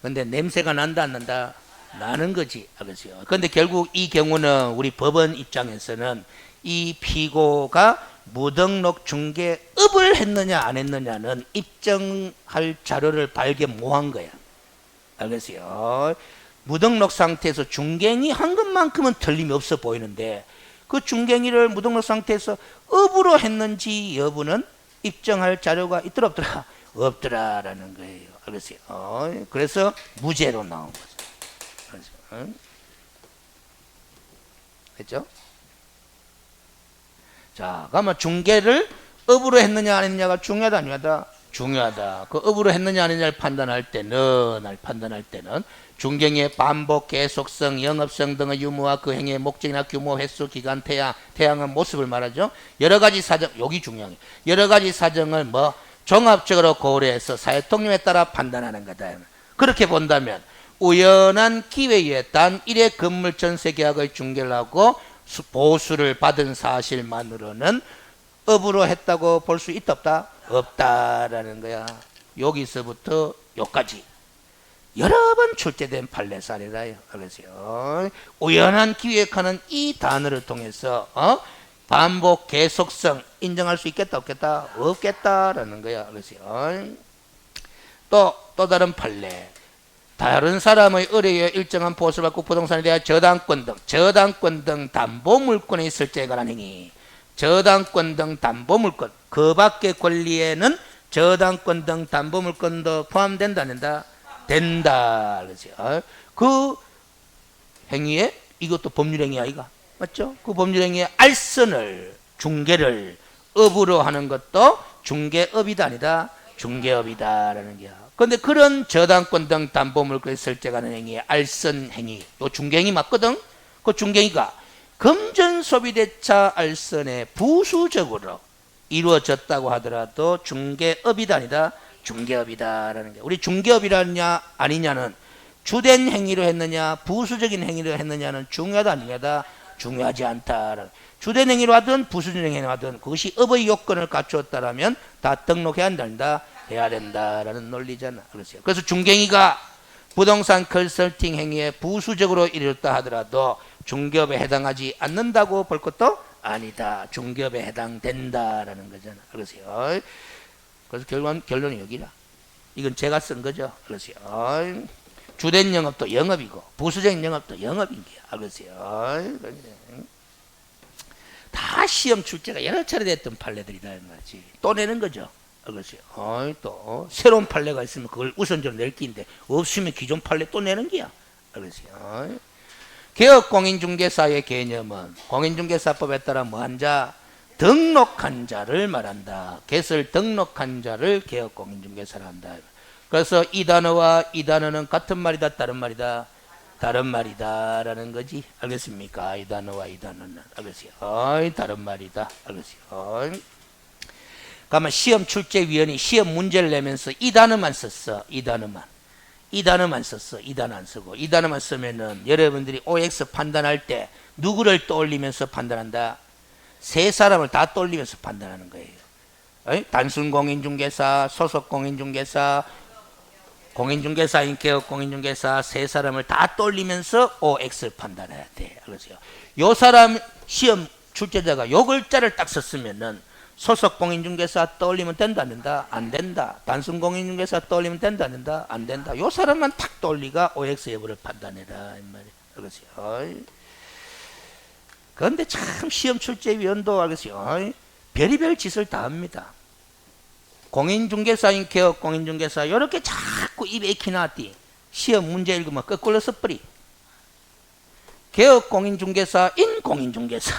그런데 냄새가 난다 안 난다? 나는 거지. 알겠어요? 그런데 결국 이 경우는 우리 법원 입장에서는 이 피고가 무등록 중개업을 했느냐 안 했느냐는 입증할 자료를 발견 못한 거야. 알겠어요? 무등록 상태에서 중개행위 한 것만큼은 틀림이 없어 보이는데 그 중개행위를 무등록 상태에서 업으로 했는지 여부는 입증할 자료가 있더라 없더라? 없더라라는 거예요. 알겠어요? 그래서 무죄로 나온 거죠. 됐죠? 자, 그러면 중개를 업으로 했느냐 안 했느냐가 중요하다 아니하다? 중요하다. 그 업으로 했느냐 안 했느냐를 판단할 때는 중개행위의 반복, 계속성, 영업성 등의 유무와 그 행위의 목적이나 규모, 횟수, 기간, 태양의 모습을 말하죠. 여러 가지 사정, 여기 중요한 여러 가지 사정을 종합적으로 고려해서 사회통념에 따라 판단하는 거다. 그렇게 본다면 우연한 기회에 단 1회 건물 전세 계약의 중개를 하고 보수를 받은 사실만으로는 업으로 했다고 볼 수 있다 없다? 없다라는 거야. 여기서부터 여기까지 여러 번 출제된 판례 사례라요. 알겠어요? 우연한 기획하는 이 단어를 통해서 반복 계속성 인정할 수 있겠다 없겠다? 없겠다라는 거야. 알겠어요? 또 다른 판례. 다른 사람의 의뢰에 일정한 보수를 받고 부동산에 대한 저당권 등 담보물권에 있을 때에 관한 행위. 저당권 등 담보물권. 그 밖의 권리에는 저당권 등 담보물권도 포함된다 안 된다? 된다. 그렇죠? 그 행위에 이것도 법률행위 아이가? 맞죠? 그 법률행위의 알선을 중개를 업으로 하는 것도 중개업이다 아니다? 중개업이다라는 게야. 그런데 그런 저당권 등 담보물권에 설정하는 행위의 알선 행위, 요 중개행위 맞거든? 그 중개행위가 금전소비대차 알선에 부수적으로 이루어졌다고 하더라도 중개업이다 아니다? 중개업이다라는 게. 우리 중개업이라냐 아니냐는 주된 행위로 했느냐 부수적인 행위로 했느냐는 중요하다 아니냐다? 중요하지 않다. 주된 행위로 하든 부수적인 행위로 하든 그것이 업의 요건을 갖추었다라면 다 등록해야 한다. 해야 된다라는 논리잖아. 그래서 중개행위가 부동산 컨설팅 행위에 부수적으로 이르렀다 하더라도 중개업에 해당하지 않는다고 볼 것도 아니다. 중개업에 해당된다라는 거잖아. 그래서 결론이 여기라. 이건 제가 쓴 거죠. 알겠어요? 주된 영업도 영업이고 부수적인 영업도 영업인 게요. 알겠어요? 다 시험 출제가 여러 차례 됐던 판례들이다 이 말이지. 또 내는 거죠. 알겠어요? 또 새로운 판례가 있으면 그걸 우선적으로 낼 끼인데 없으면 기존 판례 또 내는 게야. 알겠어요? 개업 공인중개사의 개념은 공인중개사법에 따라 뭐한 자? 등록한 자를 말한다. 개설 등록한 자를 개업 공인중개사라 한다. 그래서 이 단어와 이 단어는 같은 말이다, 다른 말이다? 다른 말이다 라는 거지. 알겠습니까? 이 단어와 이 단어는. 알겠어요? 다른 말이다. 알겠어요? 그러면 시험 출제위원이 시험 문제를 내면서 이 단어만 썼어. 이 단어만. 이 단어만 썼어. 이 단어 안 쓰고. 이 단어만 쓰면은 여러분들이 OX 판단할 때 누구를 떠올리면서 판단한다? 세 사람을 다 떠올리면서 판단하는 거예요. 단순 공인중개사, 소속 공인중개사, 공인중개사인 개업 공인중개사 세 사람을 다 떠올리면서 OX를 판단해야 돼. 그래서요. 요 사람 시험 출제자가 요 글자를 딱 썼으면은 소속 공인중개사 떠올리면 된다 안 된다? 안 된다. 단순 공인중개사 떠올리면 된다 안 된다? 안 된다. 요 사람만 탁 떠올리가 OX 여부를 판단해라 이 말이에요. 그렇죠. 그런데 참 시험 출제위원도 알겠어요. 별의별 짓을 다 합니다. 공인중개사인 개업 공인중개사 이렇게 자꾸 입에 익히나디 시험 문제 읽으면 거꾸로 써버리. 개업 공인중개사인 공인중개사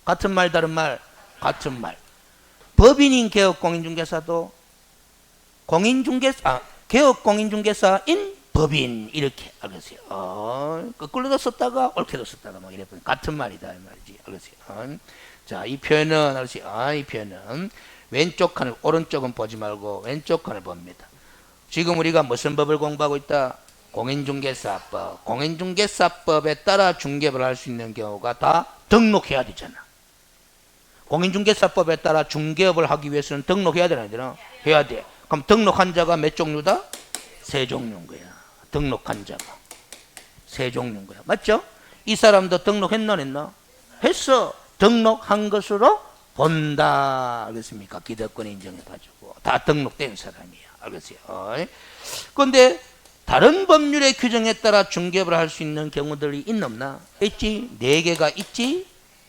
같은 말 다른 말 같은 말. 법인인 개업 공인중개사도 개업 공인중개사인 법인 이렇게 알겠어요. 거꾸로도 썼다가 옳게도 썼다가 막 이래 같은 말이다 이 말이지. 알겠어요. 자, 이 표현은 알겠어요. 이 표현은 왼쪽 칸을 오른쪽은 보지 말고 왼쪽 칸을 봅니다. 지금 우리가 무슨 법을 공부하고 있다? 공인중개사법. 공인중개사법에 따라 중개업을 할 수 있는 경우가 다 등록해야 되잖아. 공인중개사법에 따라 중개업을 하기 위해서는 등록해야 되나? 해야 돼. 그럼 등록한 자가 몇 종류다? 세 종류인 거야. 등록한 자가 세 종류인 거야. 맞죠? 이 사람도 등록했나 안 했나? 했어. 등록한 것으로 본다. 알겠습니까? 기득권 인정해가지고 다 등록된 사람이야. 알겠어요? 그런데 다른 법률의 규정에 따라 중개업을 할 수 있는 경우들이 있나 없나? 있지. 4개가 있지.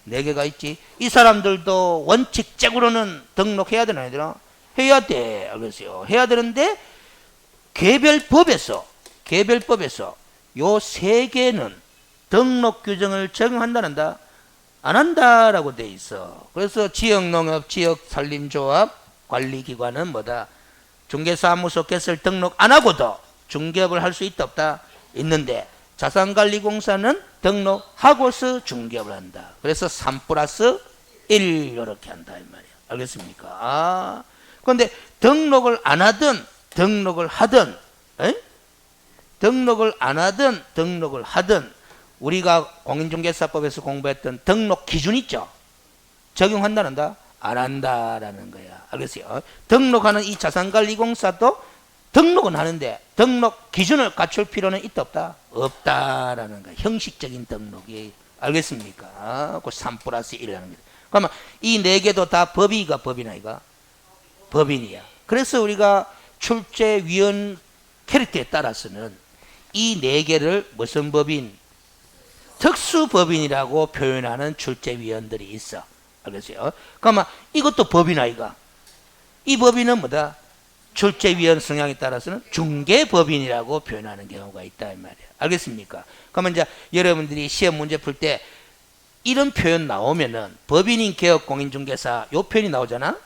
4개가 있지. 이 사람들도 원칙적으로는 등록해야 되나 얘들아? 해야 돼. 알겠어요? 해야 되는데 개별법에서 요 3개는 등록 규정을 적용한다는다? 안 한다라고 돼 있어. 그래서 지역농업, 지역산림조합 관리기관은 뭐다? 중개사무소 개설 등록 안 하고도 중개업을 할 수 있다 없다? 있는데 자산관리공사는 등록하고서 중개업을 한다. 그래서 3+1 이렇게 한다 이 말이야. 알겠습니까? 그런데 등록을 안 하든 등록을 하든 등록을 안 하든 등록을 하든 우리가 공인중개사법에서 공부했던 등록 기준 있죠? 적용한다는다? 안 한다라는 거야. 알겠어요? 등록하는 이 자산관리공사도 등록은 하는데 등록 기준을 갖출 필요는 있다 없다? 없다라는 거야. 형식적인 등록이. 알겠습니까? 그 3+1이라는 거야. 그러면 이 4개도 다 법이가 법이나 이가? 법인이야. 그래서 우리가 출제위원 캐릭터에 따라서는 이 4개를 무슨 법인? 특수법인이라고 표현하는 출제위원들이 있어. 알겠어요? 그러면 이것도 법인 아이가? 이 법인은 뭐다? 출제위원 성향에 따라서는 중개법인이라고 표현하는 경우가 있다 이 말이야. 알겠습니까? 그러면 이제 여러분들이 시험 문제 풀 때 이런 표현 나오면은 법인인 개업 공인중개사 요 표현이 나오잖아?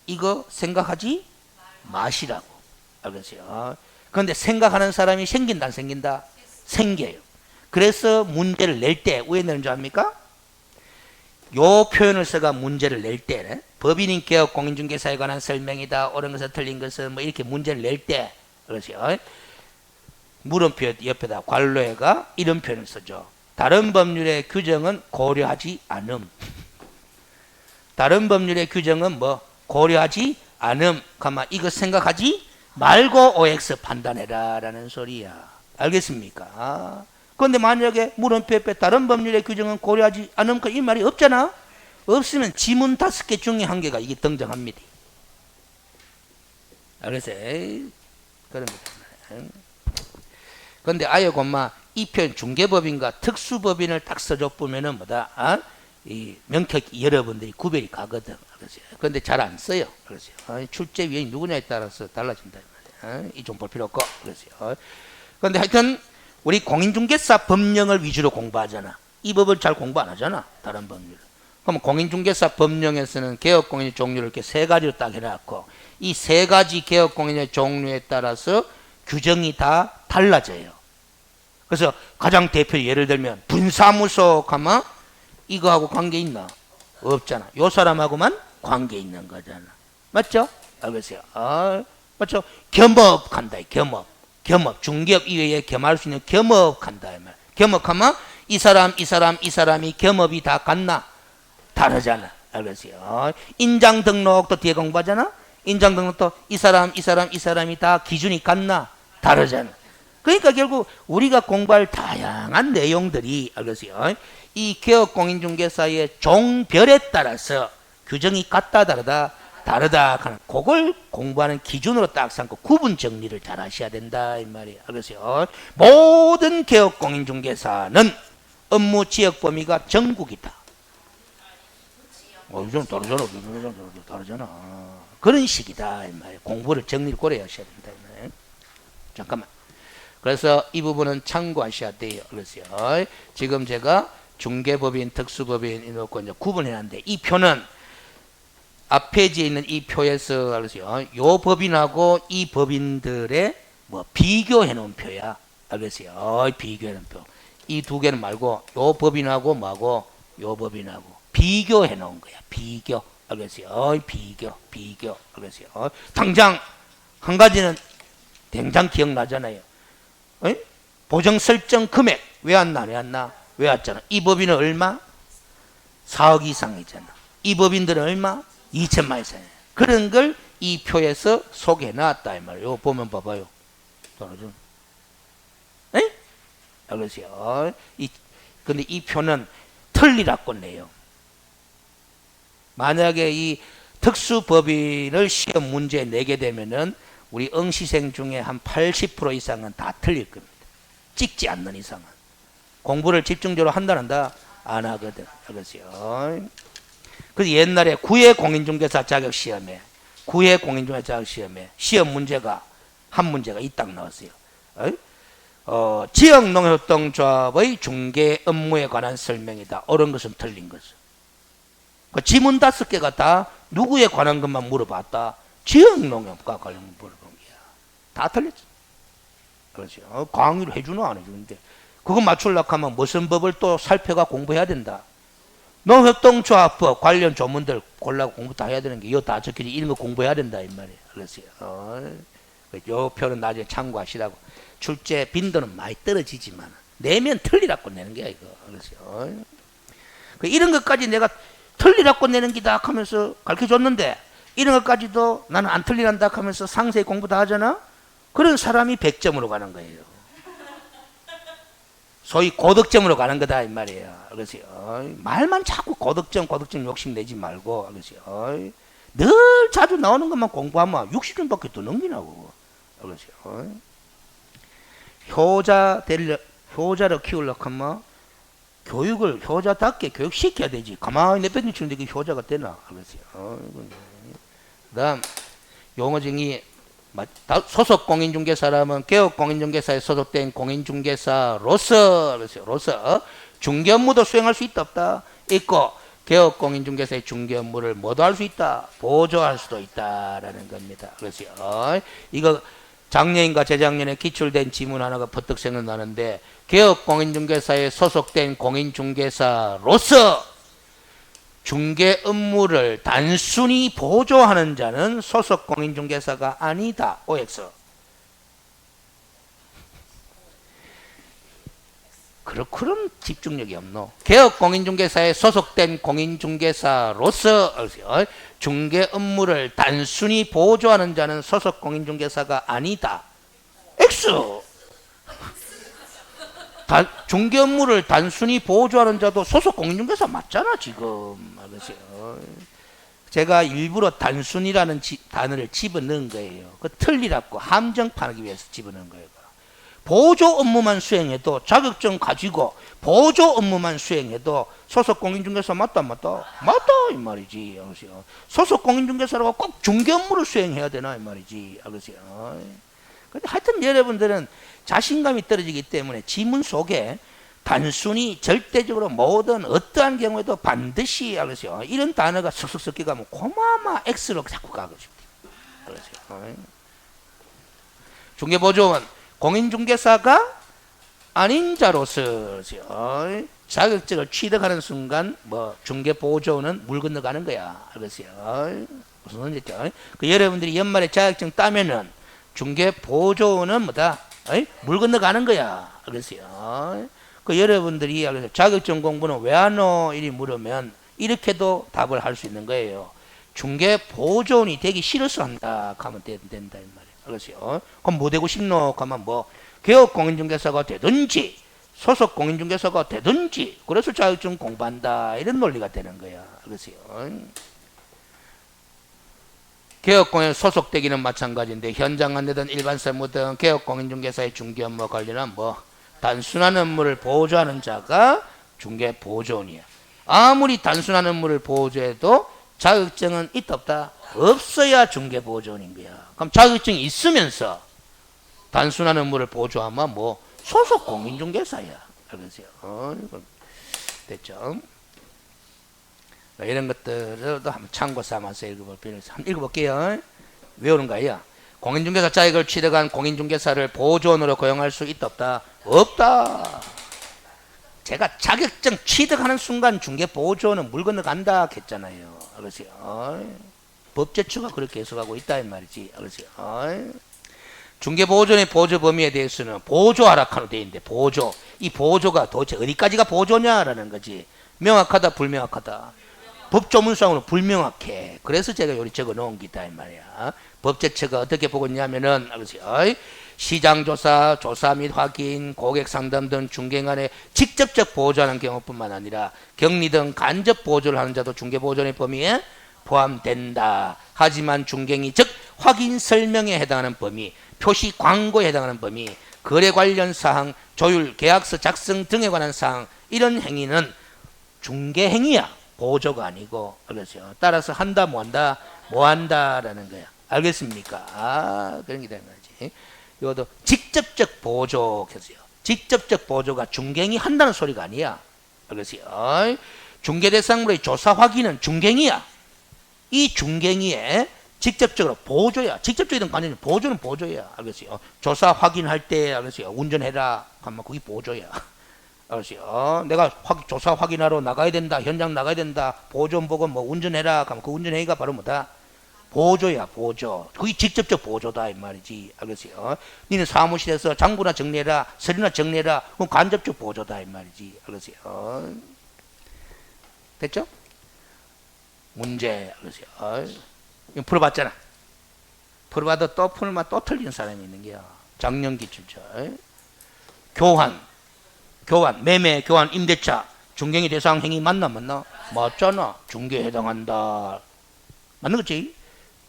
이거 생각하지 마시라고. 알겠어요? 그런데 생각하는 사람이 생긴다 안 생긴다? 생겨요. 그래서 문제를 낼 때 왜 내는 줄 압니까? 요 표현을 써가 문제를 낼 때 법인인 개업 공인중개사에 관한 설명이다. 옳은 것은 틀린 것은 뭐 이렇게 문제를 낼 때 그렇죠. 물음표 옆에다 괄호에가 이런 표현을 쓰죠. 다른 법률의 규정은 고려하지 않음. 다른 법률의 규정은 뭐 고려하지 않음. 가만 이거 생각하지 말고 OX 판단해라 라는 소리야. 알겠습니까? 그런데 만약에 물음표 옆에 다른 법률의 규정은 고려하지 않음 이 말이 없잖아. 없으면 지문 5개 중에 1개가 이게 등장합니다. 알겠어요? 그런 거잖아요. 근데 아예 곰마 이 표현 중개법인과 특수법인을 딱 써줘 보면은 뭐다? 이 명확히 여러분들이 구별이 가거든. 그런데 잘 안 써요. 그렇죠? 출제 위원이 누구냐에 따라서 달라진다. 이 좀 볼 필요 없고. 그렇죠? 그런데 하여튼 우리 공인중개사 법령을 위주로 공부하잖아. 이 법을 잘 공부 안 하잖아. 다른 법률. 그럼 공인중개사 법령에서는 개업공인의 종류를 이렇게 세 가지로 딱 해놨고 이 세 가지 개업공인의 종류에 따라서 규정이 다 달라져요. 그래서 가장 대표 예를 들면 분사무소 가면 이거하고 관계 있나? 없잖아. 요 사람하고만 관계 있는 거잖아. 맞죠? 알겠어요? 맞죠? 겸업 간다. 겸업. 중개업 이외에 겸할 수 있는 겸업 간다. 겸업하면 이 사람이 겸업이 다 같나? 다르잖아. 알겠어요? 인장 등록도 뒤에 공부하잖아. 인장 등록도 이 사람이 다 기준이 같나? 다르잖아. 그러니까 결국 우리가 공부할 다양한 내용들이 알겠어요? 이 개업공인중개사의 종별에 따라서 규정이 같다 다르다 하는 그걸 공부하는 기준으로 딱 삼고 구분 정리를 잘 하셔야 된다 이 말이에요. 알겠어요? 모든 개업공인중개사는 업무 지역 범위가 전국이다. 좀 다르잖아. 그런 식이다 이 말이에요. 공부를 정리를 고려 하셔야 된다 이 말이에요. 잠깐만. 그래서 이 부분은 참고하셔야 돼요. 그래서요. 지금 제가 중개법인, 특수법인 이렇게 이제 구분해놨는데 이 표는 앞 페이지에 있는 이 표에서 그래서요. 요 법인하고 이 법인들의 뭐 비교해 놓은 표야. 알겠어요? 비교해 놓은 표. 이 두 개는 말고 요 법인하고 뭐하고 요 법인하고 비교해 놓은 거야. 비교. 알겠어요? 비교. 알겠어요? 당장 한 가지는 당장 기억나잖아요. 보정 설정 금액 왜 안 나? 왜 왔잖아. 이 법인은 얼마? 4억 이상이잖아. 이 법인들은 얼마? 2천만 이상이야. 그런 걸 이 표에서 소개해 놨다 이 말이에요. 이거 보면 봐봐요. 알겠어요? 근데 이 표는 틀리라고 내요. 만약에 이 특수법인을 시험 문제에 내게 되면은 우리 응시생 중에 한 80% 이상은 다 틀릴 겁니다. 찍지 않는 이상은. 공부를 집중적으로 한다? 안 하거든. 알겠어요? 그래서 옛날에 구해 공인중개사 자격시험에 시험 문제가 한 문제가 이 딱 나왔어요. 지역농협동조합의 중개 업무에 관한 설명이다. 옳은 것은 틀린 것은. 그 지문 5개가 다 누구에 관한 것만 물어봤다. 지역농협과 관련 물어본 거야. 다 틀렸죠. 그렇죠. 강의를 해주나 안 해주는데 그거 맞추려고 하면 무슨 법을 또 살펴가 공부해야 된다. 농협동조합법 관련 조문들 골라고 공부 다 해야 되는 게 이거 다 적혀져 이런 거 공부해야 된다 이 말이에요. 그렇어요. 요 표는 나중에 참고하시라고. 출제 빈도는 많이 떨어지지만 내면 틀리라고 내는 거야 이거. 그렇죠. 이런 것까지 내가 틀리라고 내는 기다 하면서 가르쳐줬는데 이런 것까지도 나는 안 틀리란다 하면서 상세히 공부 다 하잖아. 그런 사람이 100점으로 가는 거예요. 소위 고득점으로 가는 거다 이 말이에요. 그렇죠. 말만 자꾸 고득점 욕심내지 말고 그렇죠. 늘 자주 나오는 것만 공부하면 60점밖에 더 넘기나고. 그렇죠. 효자를 키우려고 하면 교육을 효자답게 교육시켜야 되지. 가만히 내빼치는데 그 효자가 되나. 그렇죠. 그다음 용어쟁이 소속 공인중개사라면 개업 공인중개사에 소속된 공인중개사로서 그렇죠. 중개 업무도 수행할 수 있다 없다? 있고 개업 공인중개사의 중개 업무를 뭐도 할 수 있다? 보조할 수도 있다라는 겁니다. 그렇죠. 이거 작년인가 재작년에 기출된 지문 하나가 버뜩 생각나는데 개업 공인중개사에 소속된 공인중개사로서 중개 업무를 단순히 보조하는 자는 소속 공인중개사가 아니다. OX. 그럼 집중력이 없노. 개업 공인중개사에 소속된 공인중개사로서 중개 업무를 단순히 보조하는 자는 소속 공인중개사가 아니다. X. 중개 업무를 단순히 보조하는 자도 소속 공인중개사 맞잖아 지금. 제가 일부러 단순이라는 단어를 집어넣은 거예요. 그 틀리라고 함정파하기 위해서 집어넣은 거예요. 보조 업무만 수행해도 자격증 가지고 보조 업무만 수행해도 소속 공인중개사 맞다 안 맞다? 맞다 이 말이지. 알겠어요? 소속 공인중개사라고 꼭 중개 업무를 수행해야 되나 이 말이지. 알겠어요? 근데 하여튼 여러분들은 자신감이 떨어지기 때문에 지문 속에 단순히 절대적으로 모든 어떠한 경우에도 반드시 알겠어요? 이런 단어가 석석 섞여가면 고마마 X로 자꾸 가고 싶대요. 알겠어요? 중개보조원 공인중개사가 아닌 자로서 자격증을 취득하는 순간 뭐 중개보조원은 물 건너가는 거야. 알겠어요? 무슨 말이죠? 그 여러분들이 연말에 자격증 따면은 중개보조원은 뭐다? 물 건너가는 거야. 알겠어요? 그 여러분들이 자격증 공부는 왜 하노? 이리 물으면 이렇게도 답을 할 수 있는 거예요. 중개보조원이 되기 싫어서 한다. 하면 된다 이 말이에요. 알겠어요? 그럼 뭐 되고 싶노? 하면 뭐 개업공인중개사가 되든지 소속 공인중개사가 되든지 그래서 자격증 공부한다 이런 논리가 되는 거야. 알겠어요? 개업공인 소속되기는 마찬가지인데 현장 안내든 일반 세무든 개업공인중개사의 중개 업무 관련한 뭐 단순한 업무를 보조하는 자가 중개보조원이야. 아무리 단순한 업무를 보조해도 자격증은 있다 없다? 없어야 중개보조원인 거야. 그럼 자격증이 있으면서 단순한 업무를 보조하면 뭐 소속 공인중개사야. 알겠어요? 됐죠? 이런 것들도 한번 참고 삼아서 읽어볼 필요 있어요. 한번 읽어볼게요. 외우는 거예요. 공인중개사 자격을 취득한 공인중개사를 보조원으로 고용할 수 있다 없다? 없다. 제가 자격증 취득하는 순간 중개보조원은 물 건너간다 했잖아요. 알겠어요? 법제처가 그렇게 해석하고 있다 이 말이지. 알겠어요? 중개보조원의 보조 범위에 대해서는 보조하라 하로 되어 있는데 보조. 이 보조가 도대체 어디까지가 보조냐라는 거지. 명확하다 불명확하다. 법조문상으로 불명확해. 그래서 제가 여기 적어 놓은 기다 이 말이야. 법제처가 어떻게 보고 있냐면은 시장조사, 조사 및 확인, 고객상담 등 중개인간에 직접적 보조하는 경우뿐만 아니라 격리 등 간접 보조를 하는 자도 중개보조원의 범위에 포함된다. 하지만 중개인이 즉 확인 설명에 해당하는 범위, 표시 광고에 해당하는 범위, 거래 관련 사항, 조율, 계약서 작성 등에 관한 사항 이런 행위는 중개 행위야. 보조가 아니고. 알겠어요? 따라서 한다 뭐 한다? 뭐 한다라는 거야. 알겠습니까? 그런 게 되는 거지. 이것도 직접적 보조겠어요. 직접적 보조가 중개행위 한다는 소리가 아니야. 알겠어요? 중개 대상물의 조사 확인은 중개행위야. 이 중개행위에 직접적으로 보조야. 직접적이든 간접적이든 보조는 보조야. 알겠어요? 조사 확인할 때 알겠어요? 운전해라. 하면 그게 보조야. 알겠어요? 내가 조사 확인하러 나가야 된다. 현장 나가야 된다. 보존 보고 뭐 운전해라. 하면 그 운전행위가 바로 뭐다? 보조야. 보조. 그게 직접적 보조다 이 말이지. 알겠어요? 니는 사무실에서 장부나 정리해라. 서류나 정리해라. 그건 간접적 보조다 이 말이지. 알겠어요? 됐죠? 문제. 알겠어요? 이거 풀어봤잖아. 풀어봐도 또 풀면 또 틀린 사람이 있는 게야. 작년 기출자. 교환, 매매, 교환, 임대차, 중개행위 대상 행위 맞나? 맞잖아. 중개에 해당한다. 맞는 거지?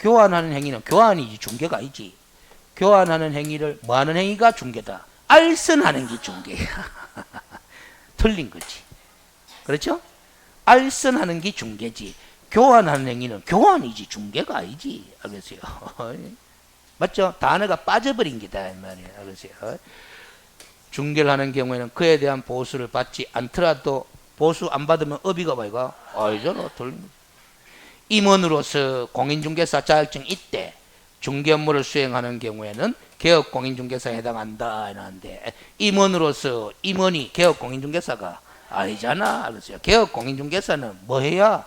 교환하는 행위는 교환이지 중개가 아니지. 교환하는 행위를 뭐 하는 행위가 중개다. 알선하는 게 중개야. 틀린 거지. 그렇죠? 알선하는 게 중개지. 교환하는 행위는 교환이지 중개가 아니지. 알겠어요? 맞죠? 단어가 빠져버린 게다 이 말이에요. 알겠어요? 중개를 하는 경우에는 그에 대한 보수를 받지 않더라도 보수 안 받으면 업이가 뭐이가? 아니잖아. 임원으로서 공인중개사 자격증 있대. 중개 업무를 수행하는 경우에는 개업 공인중개사에 해당한다 이러는데 임원으로서 임원이 개업 공인중개사가 아니잖아. 알겠어요? 개업 공인중개사는 뭐 해야?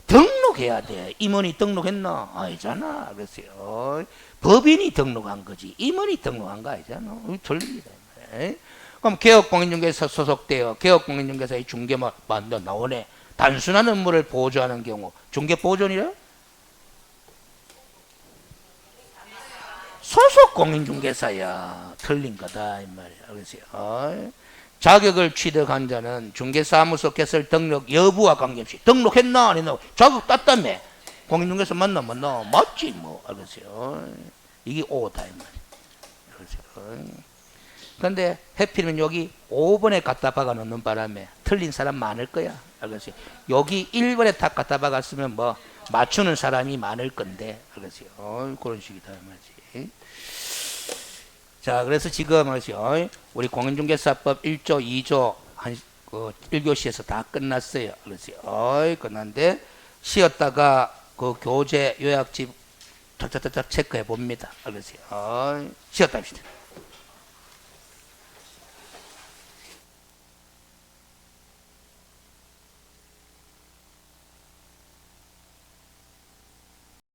등록해야 돼. 임원이 등록했나? 아니잖아. 알겠어요? 법인이 등록한 거지. 임원이 등록한 거 아니잖아. 틀립니다. 그럼 개업공인중개사 소속되어 개업공인중개사의 중개만 나오네. 단순한 업무를 보조하는 경우 중개보조원이래? 소속공인중개사야. 틀린 거다 이 말이야. 알겠어요? 자격을 취득한 자는 중개사무소 개설 등록 여부와 관계없이 등록했나 안 했나 자격 땄다며 공인중개사 만나면 나 맞지 뭐 알겠어요. 이게 오다 이 말이에요. 그렇죠. 그런데 해필이면 여기 5번에 갖다 박아 놓는 바람에 틀린 사람 많을 거야. 알겠어요. 여기 1번에 딱 갖다 박았으면 뭐 맞추는 사람이 많을 건데 알겠어요. 그런 식이다 말이지. 자, 그래서 지금 말이죠. 우리 공인중개사법 1조, 2조 한 1교시에서 다 끝났어요. 알겠어요. 끝났는데 쉬었다가 그 교재 요약집 탁탁탁 체크해 봅니다. 알겠어요. 쉬었다 합시다.